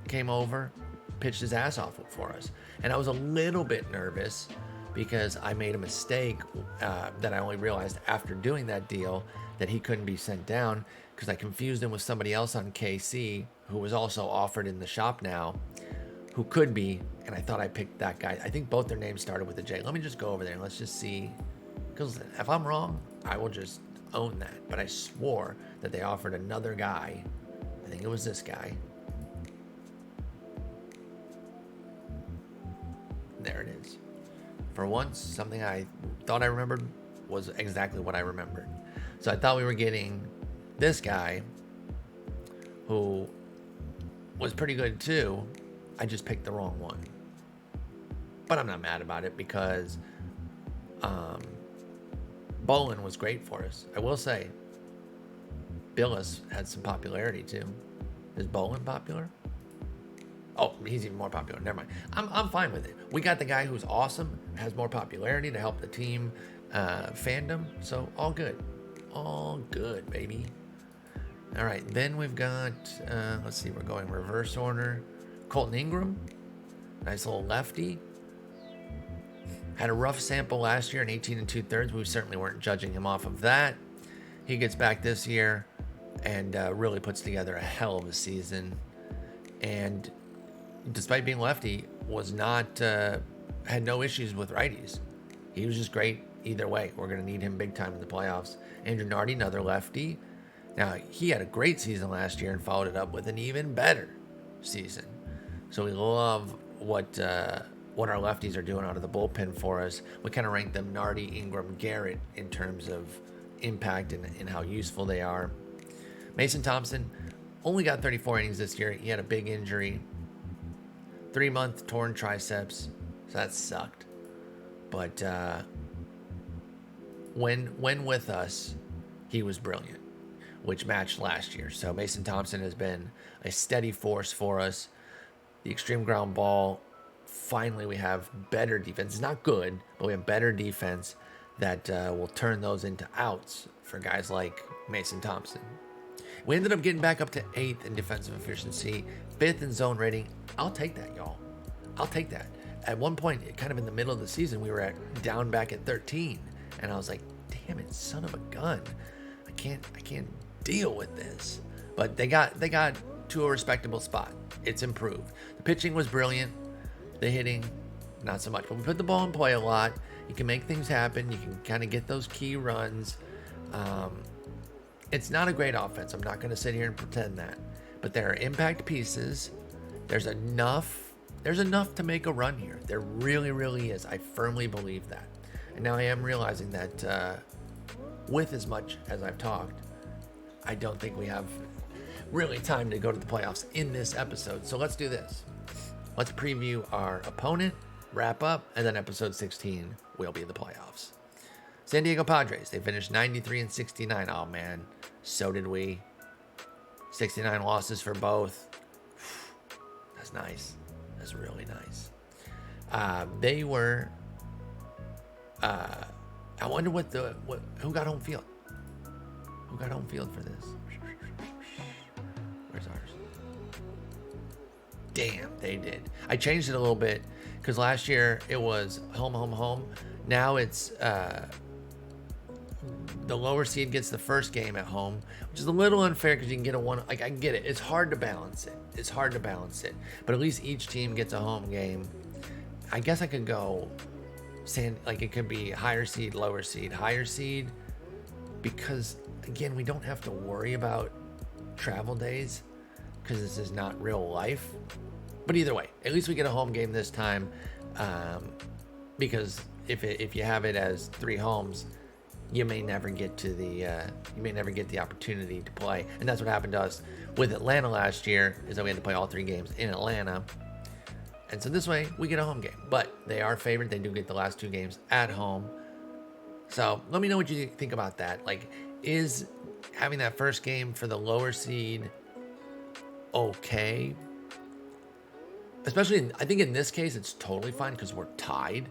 came over, pitched his ass off for us. And I was a little bit nervous because I made a mistake that I only realized after doing that deal that he couldn't be sent down because I confused him with somebody else on KC who was also offered in the shop now who could be, and I thought I picked that guy. I think both their names started with a J. Let me just go over there and let's just see, because if I'm wrong, I will just own that. But I swore that they offered another guy. I think it was this guy. There it is. For once, something I thought I remembered was exactly what I remembered. So I thought we were getting this guy who was pretty good too. I just picked the wrong one. But I'm not mad about it because Bolin was great for us. I will say, Billis had some popularity too. Is Bolin popular? Oh, he's even more popular. Never mind. I'm fine with it. We got the guy who's awesome, has more popularity to help the team fandom. So all good. All good, baby. All right, then we've got, let's see, we're going reverse order. Colton Ingram, nice little lefty. Had a rough sample last year in 18 and 2/3. We certainly weren't judging him off of that. He gets back this year and really puts together a hell of a season. And despite being lefty, was not had no issues with righties. He was just great either way. We're going to need him big time in the playoffs. Andrew Nardi, another lefty. Now, he had a great season last year and followed it up with an even better season. So we love what our lefties are doing out of the bullpen for us. We kind of rank them Nardi, Ingram, Garrett in terms of impact and how useful they are. Mason Thompson only got 34 innings this year. He had a big injury. 3-month torn triceps. So that sucked. But when with us, he was brilliant, which matched last year. So Mason Thompson has been a steady force for us. The extreme ground ball, finally we have better defense. It's not good, but we have better defense that will turn those into outs for guys like Mason Thompson. We ended up getting back up to 8th in defensive efficiency, 5th in zone rating. I'll take that, y'all. I'll take that. At one point, kind of in the middle of the season, we were down back at 13, and I was like, "Damn it, son of a gun! I can't deal with this." But they got to a respectable spot. It's improved. The pitching was brilliant. The hitting, not so much. But we put the ball in play a lot. You can make things happen. You can kind of get those key runs. It's not a great offense. I'm not going to sit here and pretend that. But there are impact pieces. There's enough to make a run here. There really, really is. I firmly believe that. And now I am realizing that with as much as I've talked, I don't think we have really time to go to the playoffs in this episode. So let's do this. Let's preview our opponent, wrap up, and then episode 16 will be the playoffs. San Diego Padres, they finished 93 and 69. Oh man, so did we. 69 losses for both. That's nice. That's really nice. They were. I wonder who got home field. Who got home field for this? Where's ours? Damn, they did. I changed it a little bit because last year it was home. Now it's the lower seed gets the first game at home, which is a little unfair because you can get a one. Like, I get it. It's hard to balance it. But at least each team gets a home game. I guess I could go it could be higher seed, lower seed, higher seed, because again, we don't have to worry about travel days because this is not real life. But either way, at least we get a home game this time, because if you have it as 3 homes, you may never get to the opportunity to play. And that's what happened to us with Atlanta last year, is that we had to play all 3 games in Atlanta. And so this way we get a home game, but they are favored. They do get the last 2 games at home. So let me know what you think about that. Like, is having that first game for the lower seed okay? Especially, I think in this case, it's totally fine because we're tied.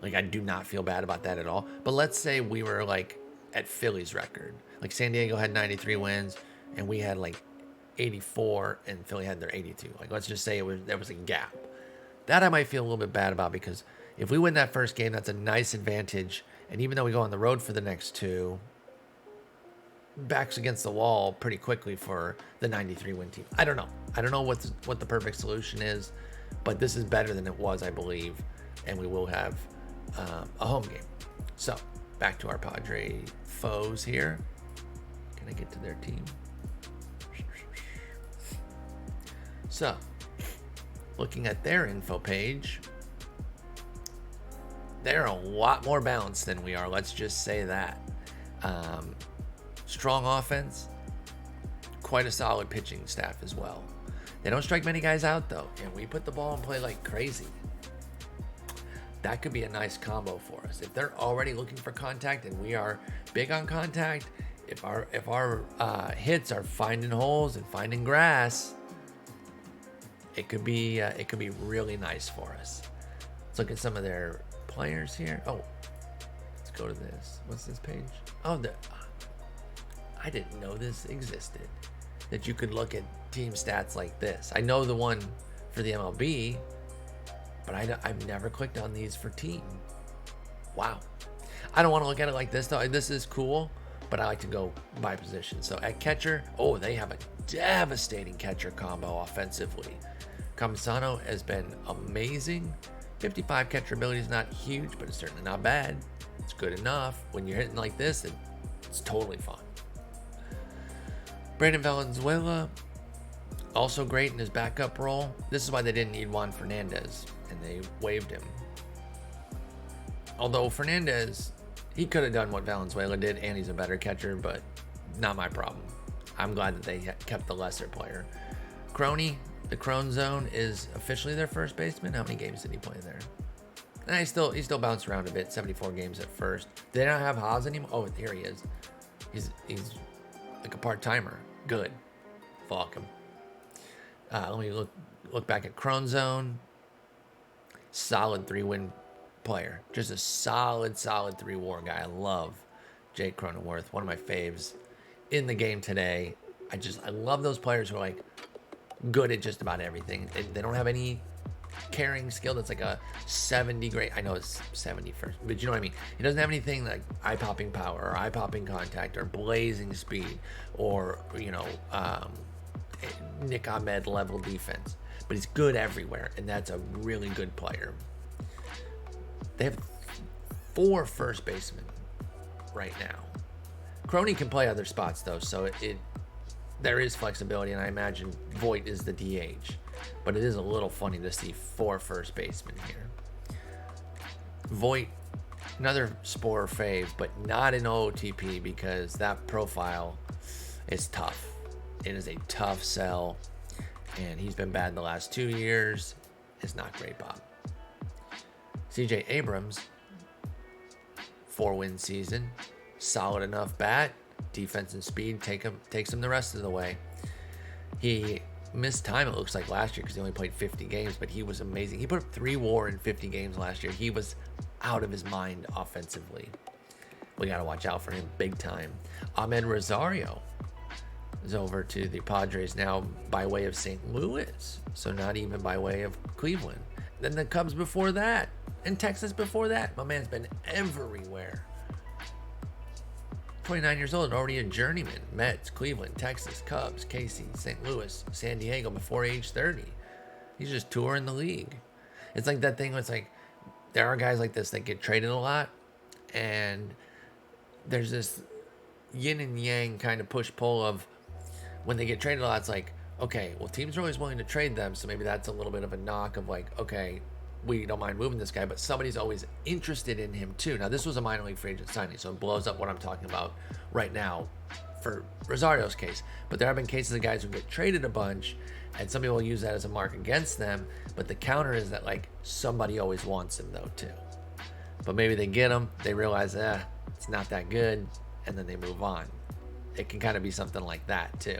Like, I do not feel bad about that at all. But let's say we were like at Philly's record. Like, San Diego had 93 wins and we had like 84 and Philly had their 82. Like, let's just say there was a gap. That I might feel a little bit bad about, because if we win that first game, that's a nice advantage. And even though we go on the road for the next 2, backs against the wall pretty quickly for the 93 win team. I don't know what the perfect solution is, but this is better than it was, I believe, and we will have a home game. So back to our Padre foes here. Can I get to their team? So looking at their info page, they're a lot more balanced than we are. Let's just say that. Strong offense, quite a solid pitching staff as well. They don't strike many guys out though, and we put the ball in play like crazy. That could be a nice combo for us. If they're already looking for contact and we are big on contact, if our hits are finding holes and finding grass, it could be really nice for us. Let's look at some of their players here. Oh, let's go to this. What's this page? Oh, I didn't know this existed, that you could look at team stats like this. I know the one for the MLB, but I've never clicked on these for team. Wow. I don't want to look at it like this though. This is cool, but I like to go by position. So at catcher, oh, they have a devastating catcher combo offensively. Campusano has been amazing. 55 catcher ability is not huge, but it's certainly not bad. It's good enough. When you're hitting like this, it's totally fine. Brandon Valenzuela, also great in his backup role. This is why they didn't need Juan Fernandez, and they waived him. Although Fernandez, he could have done what Valenzuela did, and he's a better catcher, but not my problem. I'm glad that they kept the lesser player. Crony, the Crone Zone, is officially their first baseman. How many games did he play there? And he still bounced around a bit. 74 games at first. They don't have Haas anymore. Oh, here he is. He's like a part-timer. Good. Fuck him. Let me look back at Crone Zone. Solid 3-win player. Just a solid 3-WAR guy. I love Jake Cronenworth. One of my faves in the game today. I love those players who are like good at just about everything. They don't have any carrying skill that's like a 70 grade. I know it's 71st, but you know what I mean. He doesn't have anything like eye-popping power or eye-popping contact or blazing speed or Nick Ahmed level defense, but he's good everywhere, and that's a really good player. They have 4 first basemen right now. Crony can play other spots though, so there is flexibility, and I imagine Voit is the DH. But it is a little funny to see 4 first basemen here. Voit, another Spore fave, but not in OOTP because that profile is tough. It is a tough sell, and he's been bad the last 2 years. It's not great, Bob. CJ Abrams, 4-win season, solid enough bat, defense and speed takes him the rest of the way. He missed time, it looks like, last year because he only played 50 games, but he was amazing. He put up 3 WAR in 50 games last year. He was out of his mind offensively. We got to watch out for him big time. Ahmed Rosario is over to the Padres now by way of St. Louis, so not even by way of Cleveland. Then the Cubs before that, and Texas before that. My man's been everywhere. 29 years old and already a journeyman. Mets, Cleveland, Texas, Cubs, KC, St. Louis, San Diego before age 30. He's just touring the league. It's like that thing where it's like, there are guys like this that get traded a lot, and there's this yin and yang kind of push-pull of when they get traded a lot, it's like, okay, well, teams are always willing to trade them, so maybe that's a little bit of a knock of like, okay, we don't mind moving this guy, but somebody's always interested in him too. Now, this was a minor league free agent signing, so it blows up what I'm talking about right now for Rosario's case. But there have been cases of guys who get traded a bunch, and some people use that as a mark against them. But the counter is that, like, somebody always wants him though too. But maybe they get him, they realize, it's not that good, and then they move on. It can kind of be something like that too.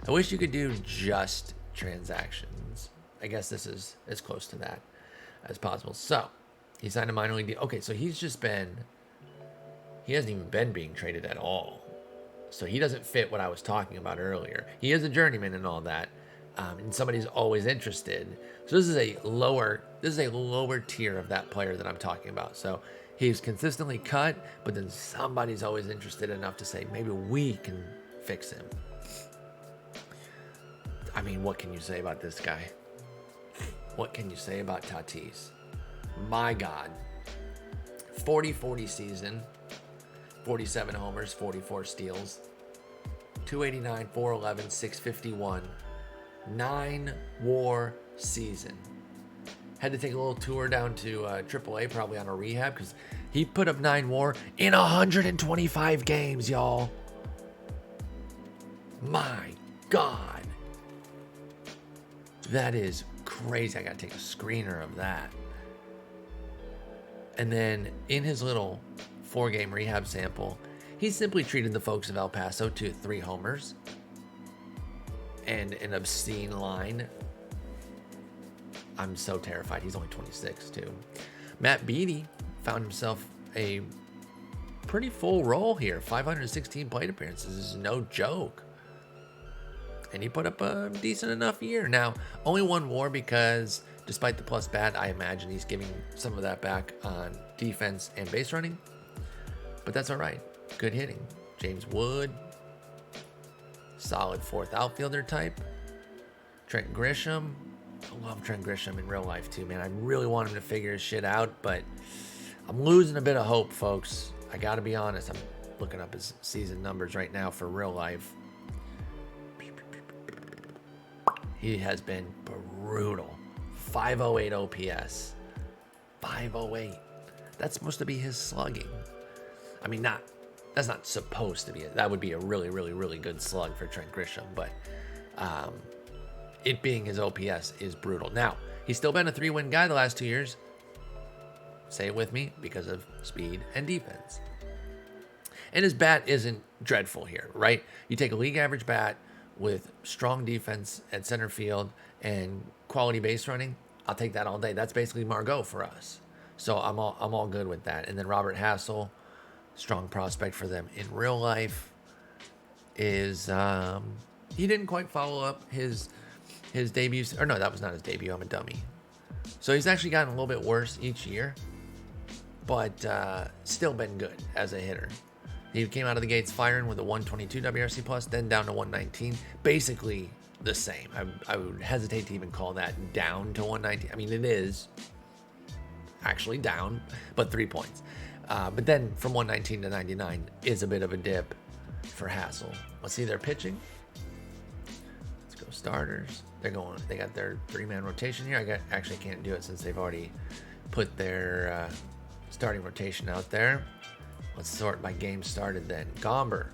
I wish you could do just transactions. I guess this is as close to that as possible. So he signed a minor league deal. Okay, so he hasn't even been being traded at all. So he doesn't fit what I was talking about earlier. He is a journeyman and all that, and somebody's always interested. So this is a lower tier of that player that I'm talking about. So he's consistently cut, but then somebody's always interested enough to say, maybe we can fix him. I mean, what can you say about this guy? What can you say about Tatis? My God. 40-40 season. 47 homers, 44 steals. 289, 411, 651. 9-WAR season. Had to take a little tour down to AAA, probably on a rehab, because he put up 9 WAR in 125 games, y'all. My God. That is crazy. I got to take a screener of that. And then in his little 4-game rehab sample, he simply treated the folks of El Paso to 3 homers and an obscene line. I'm so terrified. He's only 26 too. Matt Beattie found himself a pretty full role here. 516 plate appearances is no joke. And he put up a decent enough year. Now, only 1 WAR because despite the plus bat, I imagine he's giving some of that back on defense and base running. But that's all right. Good hitting. James Wood. Solid 4th outfielder type. Trent Grisham. I love Trent Grisham in real life too, man. I really want him to figure his shit out, but I'm losing a bit of hope, folks. I got to be honest. I'm looking up his season numbers right now for real life. He has been brutal. 508 OPS. 508. That's supposed to be his slugging. I mean, that's not supposed to be it. That would be a really, really, really good slug for Trent Grisham, but it being his OPS is brutal. Now, he's still been a 3-win guy the last 2 years. Say it with me, because of speed and defense. And his bat isn't dreadful here, right? You take a league average bat with strong defense at center field and quality base running, I'll take that all day. That's basically Margot for us. So I'm all good with that. And then Robert Hassel, strong prospect for them in real life, is he didn't quite follow up his debut. Or no, that was not his debut. I'm a dummy. So he's actually gotten a little bit worse each year, but still been good as a hitter. He came out of the gates firing with a 122 WRC plus, then down to 119. Basically the same. I would hesitate to even call that down to 119. I mean, it is actually down, but 3 points. But then from 119 to 99 is a bit of a dip for Hassel. Let's see their pitching. Let's go starters. They got their 3-man rotation here. Actually can't do it since they've already put their starting rotation out there. Let's sort by games started then. Gomber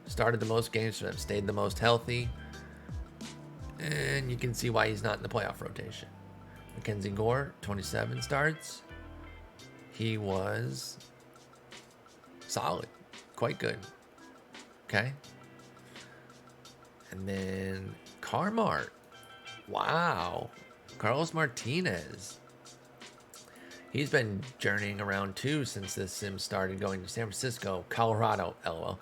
started the most games for them, stayed the most healthy. And you can see why he's not in the playoff rotation. Mackenzie Gore, 27 starts. He was solid, quite good. Okay. And then Carmart. Wow. Carlos Martinez. He's been journeying around too since this sim started, going to San Francisco, Colorado, LOL,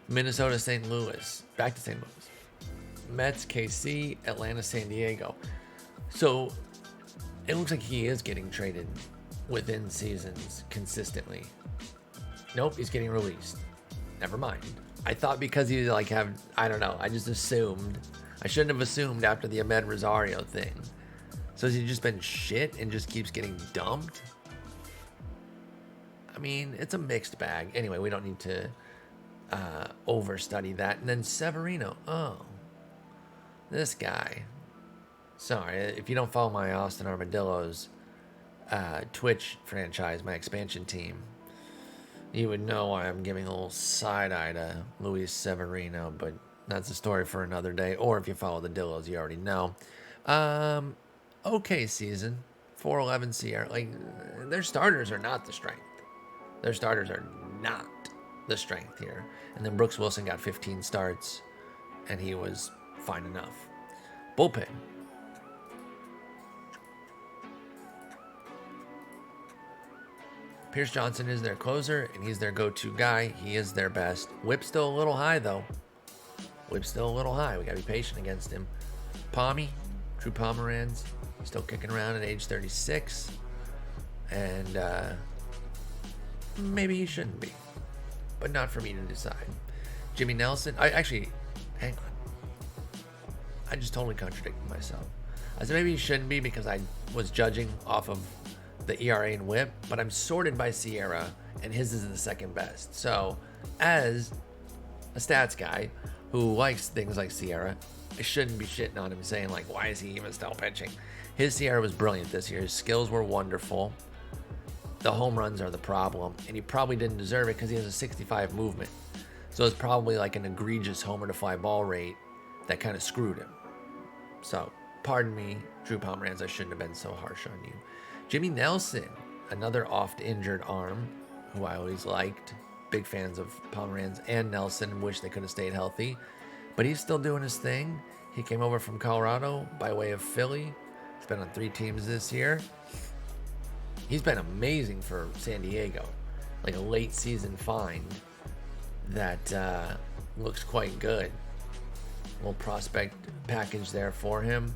Minnesota, St. Louis, back to St. Louis, Mets, KC, Atlanta, San Diego. So it looks like he is getting traded within seasons consistently. Nope, he's getting released. Never mind. I thought because he I don't know. I just assumed. I shouldn't have assumed after the Ahmed Rosario thing. So has he just been shit and just keeps getting dumped? I mean, it's a mixed bag. Anyway, we don't need to overstudy that. And then Severino. Oh, this guy. Sorry, if you don't follow my Austin Armadillos Twitch franchise, my expansion team, you would know why I'm giving a little side eye to Luis Severino, but that's a story for another day. Or if you follow the Dillos, you already know. Okay season, 411 Sierra. Like, their starters are not the strength. Their starters are not the strength here. And then Brooks Wilson got 15 starts, and he was fine enough. Bullpen. Pierce Johnson is their closer, and he's their go-to guy. He is their best. Whip's still a little high, though. Whip's still a little high. We got to be patient against him. Pommy, Drew Pomeranz, still kicking around at age 36. And maybe he shouldn't be. But not for me to decide. Jimmy Nelson. Hang on. I just totally contradicted myself. I said maybe he shouldn't be because I was judging off of the ERA and whip, but I'm sorted by Sierra, and his is the second best. So, as a stats guy who likes things like Sierra, I shouldn't be shitting on him saying, like, why is he even still pitching? His Sierra was brilliant this year. His skills were wonderful. The home runs are the problem, and he probably didn't deserve it because he has a 65 movement. So it's probably like an egregious homer to fly ball rate that kind of screwed him. So, pardon me, Drew Pomeranz, I shouldn't have been so harsh on you. Jimmy Nelson, another oft-injured arm, who I always liked. Big fans of Pomeranz and Nelson. Wish they could have stayed healthy. But he's still doing his thing. He came over from Colorado by way of Philly. He's been on 3 teams this year. He's been amazing for San Diego. Like a late season find that looks quite good. Little prospect package there for him.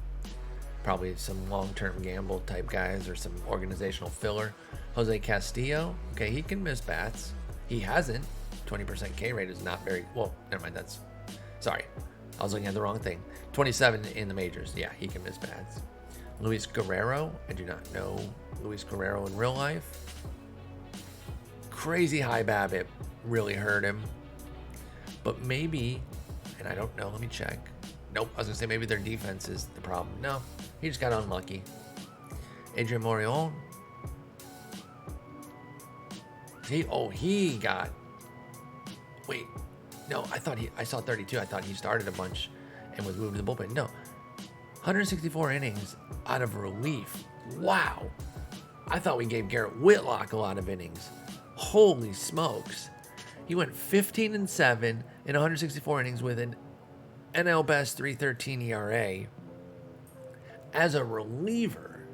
Probably some long-term gamble type guys or some organizational filler. Jose Castillo, okay, he can miss bats. He hasn't. 20% K rate is not very, well, never mind, sorry. I was looking at the wrong thing. 27 in the majors. Yeah, he can miss bats. Luis Guerrero, I do not know Luis Guerrero in real life. Crazy high BABIP really hurt him. But maybe, and I don't know, let me check. Nope, I was going to say maybe their defense is the problem. No, he just got unlucky. Adrian Morion. He got... Wait, no, I saw 32. I thought he started a bunch and was moved to the bullpen. No, 164 innings out of relief. Wow. I thought we gave Garrett Whitlock a lot of innings. Holy smokes. He went 15-7 in 164 innings with an NL best 3.13 ERA as a reliever.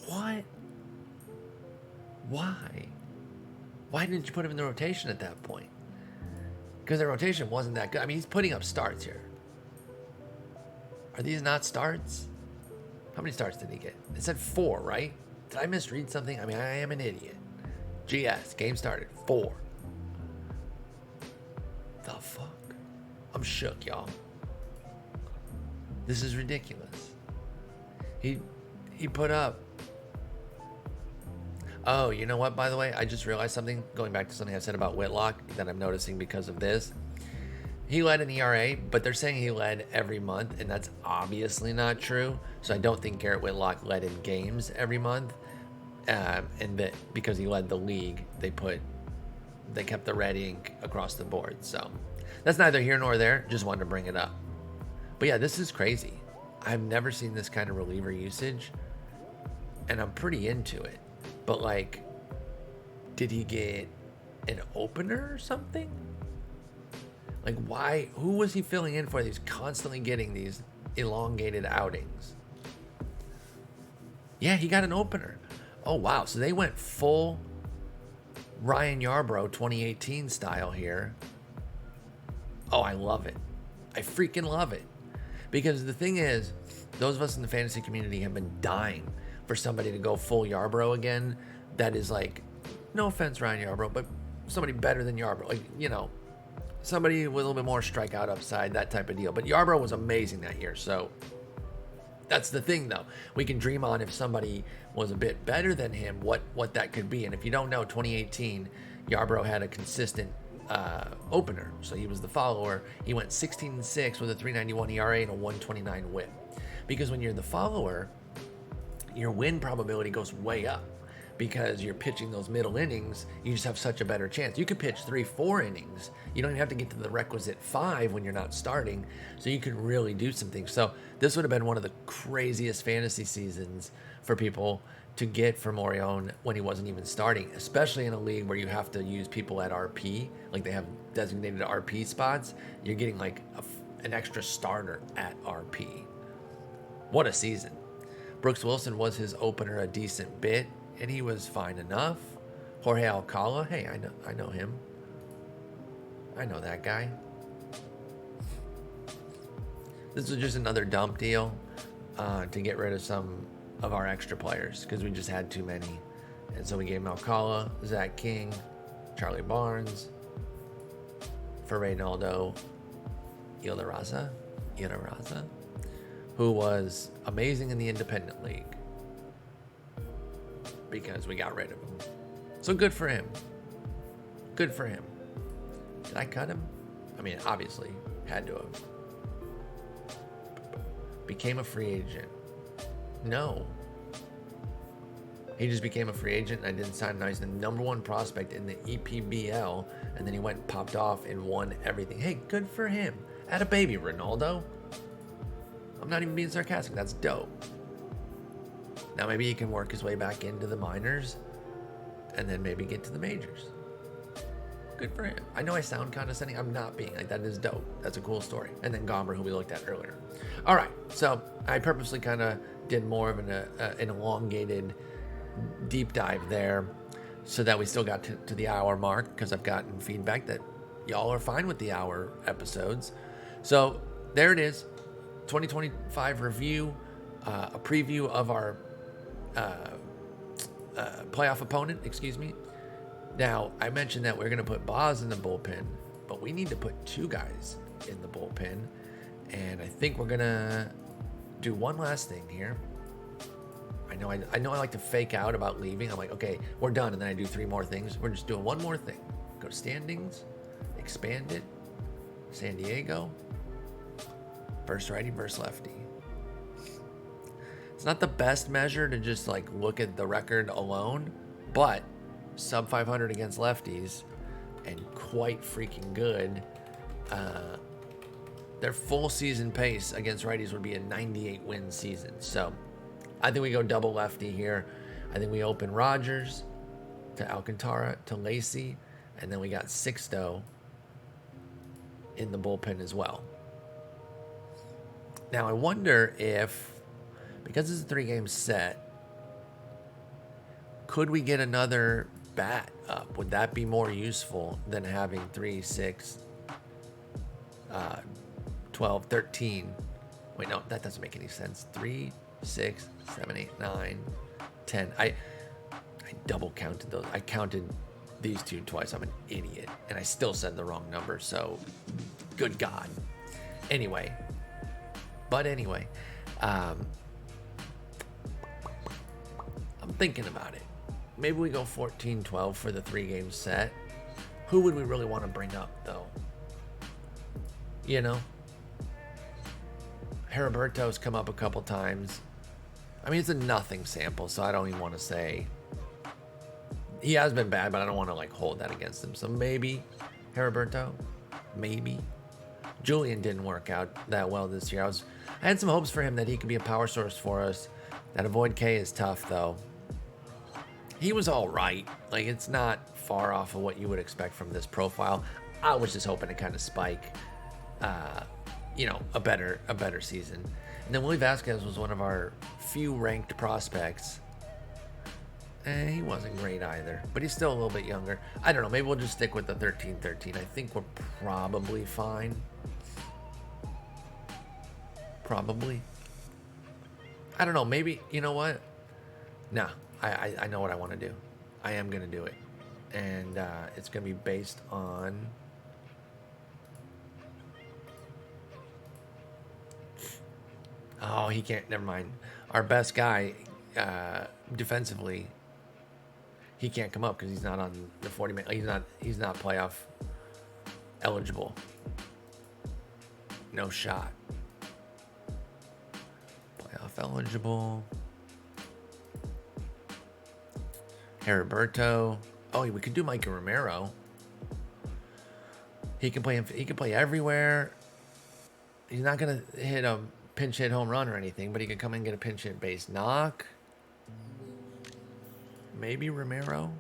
What? Why? Why didn't you put him in the rotation at that point? Because the rotation wasn't that good. I mean, he's putting up starts here. Are these not starts? How many starts did he get? It said 4, right? Did I misread something? I mean, I am an idiot. GS, game started, 4. The fuck? I'm shook, y'all. This is ridiculous. He put up. Oh, you know what, by the way? I just realized something, going back to something I said about Whitlock that I'm noticing because of this. He led an ERA, but they're saying he led every month, and that's obviously not true. So I don't think Garrett Whitlock led in games every month. And that because he led the league, they kept the red ink across the board. So that's neither here nor there. Just wanted to bring it up. But yeah, this is crazy. I've never seen this kind of reliever usage, and I'm pretty into it. But like, did he get an opener or something? Like, why? Who was he filling in for? He's constantly getting these elongated outings. Yeah, he got an opener. Oh, wow. So they went full Ryan Yarbrough 2018 style here. Oh, I love it. I freaking love it. Because the thing is, those of us in the fantasy community have been dying for somebody to go full Yarbrough again. That is like, no offense, Ryan Yarbrough, but somebody better than Yarbrough. Like, you know, somebody with a little bit more strikeout upside, that type of deal. But Yarbrough was amazing that year. So that's the thing, though. We can dream on if somebody was a bit better than him, what that could be. And if you don't know, 2018, Yarbrough had a consistent opener. So he was the follower. He went 16-6 with a 3.91 ERA and a 1.29 WHIP. Because when you're the follower, your win probability goes way up because you're pitching those middle innings. You just have such a better chance. You could pitch 3-4 innings. You don't even have to get to the requisite 5 when you're not starting. So you could really do some things. So this would have been one of the craziest fantasy seasons for people to get from Orion when he wasn't even starting, especially in a league where you have to use people at RP, like they have designated RP spots. You're getting like an extra starter at RP. What a season. Brooks Wilson was his opener a decent bit, and he was fine enough. Jorge Alcala, hey, I know him. I know that guy. This was just another dump deal to get rid of some of our extra players because we just had too many. And so we gave him Alcala, Zach King, Charlie Barnes, for Reynaldo Ilaraza, who was amazing in the independent league because we got rid of him. So good for him. Good for him. Did I cut him? I mean, obviously, had to have. Became a free agent. No. He just became a free agent and I didn't sign him. He's the number 1 prospect in the EPBL, and then he went and popped off and won everything. Hey, good for him. Atta baby, Ronaldo. I'm not even being sarcastic. That's dope. Now maybe he can work his way back into the minors and then maybe get to the majors. Good for him. I know I sound condescending. I'm not being. Like, that is dope. That's a cool story. And then Gomber, who we looked at earlier. All right. So I purposely kind of did more of an elongated deep dive there so that we still got to the hour mark, because I've gotten feedback that y'all are fine with the hour episodes. So there it is. 2025 review, a preview of our playoff opponent, excuse me. Now, I mentioned that we're going to put Boz in the bullpen, but we need to put 2 guys in the bullpen. And I think we're going to do one last thing here. I know I like to fake out about leaving. I'm like, okay, we're done. And then I do 3 more things. We're just doing one more thing. Go to standings, expand it, San Diego, versus righty versus lefty. It's not the best measure to just like look at the record alone, but sub 500 against lefties and quite freaking good. Their full season pace against righties would be a 98 win season. So I think we go double lefty here. I think we open Rogers to Alcantara to Lacey, and then we got Sixto in the bullpen as well. Now I wonder if, because it's a 3-game set, could we get another bat up? Would that be more useful than having 3, 6, 12, 13? Wait, no, that doesn't make any sense. 3, 6, 7, 8, 9, 10. I double counted those. I counted these 2 twice. I'm an idiot. And I still said the wrong number. So, good God. Anyway. I'm thinking about it. Maybe we go 14-12 for the 3-game set. Who would we really want to bring up, though? You know? Heriberto's come up a couple times. I mean, it's a nothing sample, so I don't even want to say. He has been bad, but I don't want to like hold that against him. So maybe Heriberto. Maybe. Julian didn't work out that well this year. I had some hopes for him that he could be a power source for us. That avoid K is tough, though. He was all right. Like, it's not far off of what you would expect from this profile. I was just hoping to kind of spike, a better season. And then Willie Vasquez was one of our few ranked prospects. He wasn't great either, but he's still a little bit younger. I don't know. Maybe we'll just stick with the 13-13. I think we're probably fine. Probably. I don't know. Maybe, you know what? Nah, I know what I want to do. I am going to do it. And it's going to be based on... Oh, he can't. Never mind. Our best guy, defensively, he can't come up because he's not on the 40-man. He's not playoff eligible. No shot. Playoff eligible. Heriberto. Oh, we could do Micah Romero. He can play. He can play everywhere. He's not gonna hit a pinch hit home run or anything, but he could come in and get a pinch hit base knock. Maybe Romero.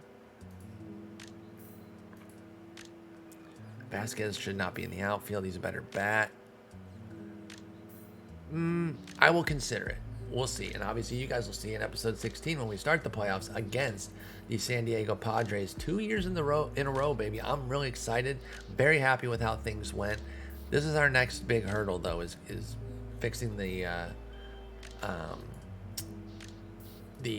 Vasquez should not be in the outfield. He's a better bat. I will consider it. We'll see. And obviously you guys will see in episode 16 when we start the playoffs against the San Diego Padres. 2 years in a row, baby. I'm really excited. Very happy with how things went. This is our next big hurdle, though, is fixing the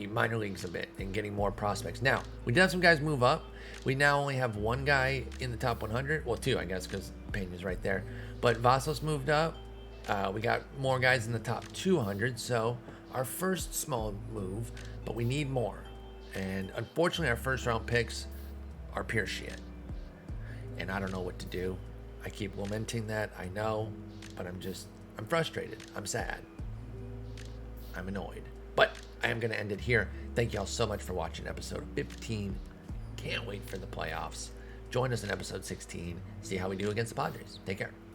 minor leagues a bit and getting more prospects. Now, we did have some guys move up. We now only have one guy in the top 100. Well, two, I guess, because Pena's right there. But Vasos moved up. We got more guys in the top 200. So our first small move, but we need more. And unfortunately, our first round picks are pure shit. And I don't know what to do. I keep lamenting that. I know, but I'm frustrated. I'm sad. I'm annoyed. But I am going to end it here. Thank you all so much for watching episode 15. Can't wait for the playoffs. Join us in episode 16. See how we do against the Padres. Take care.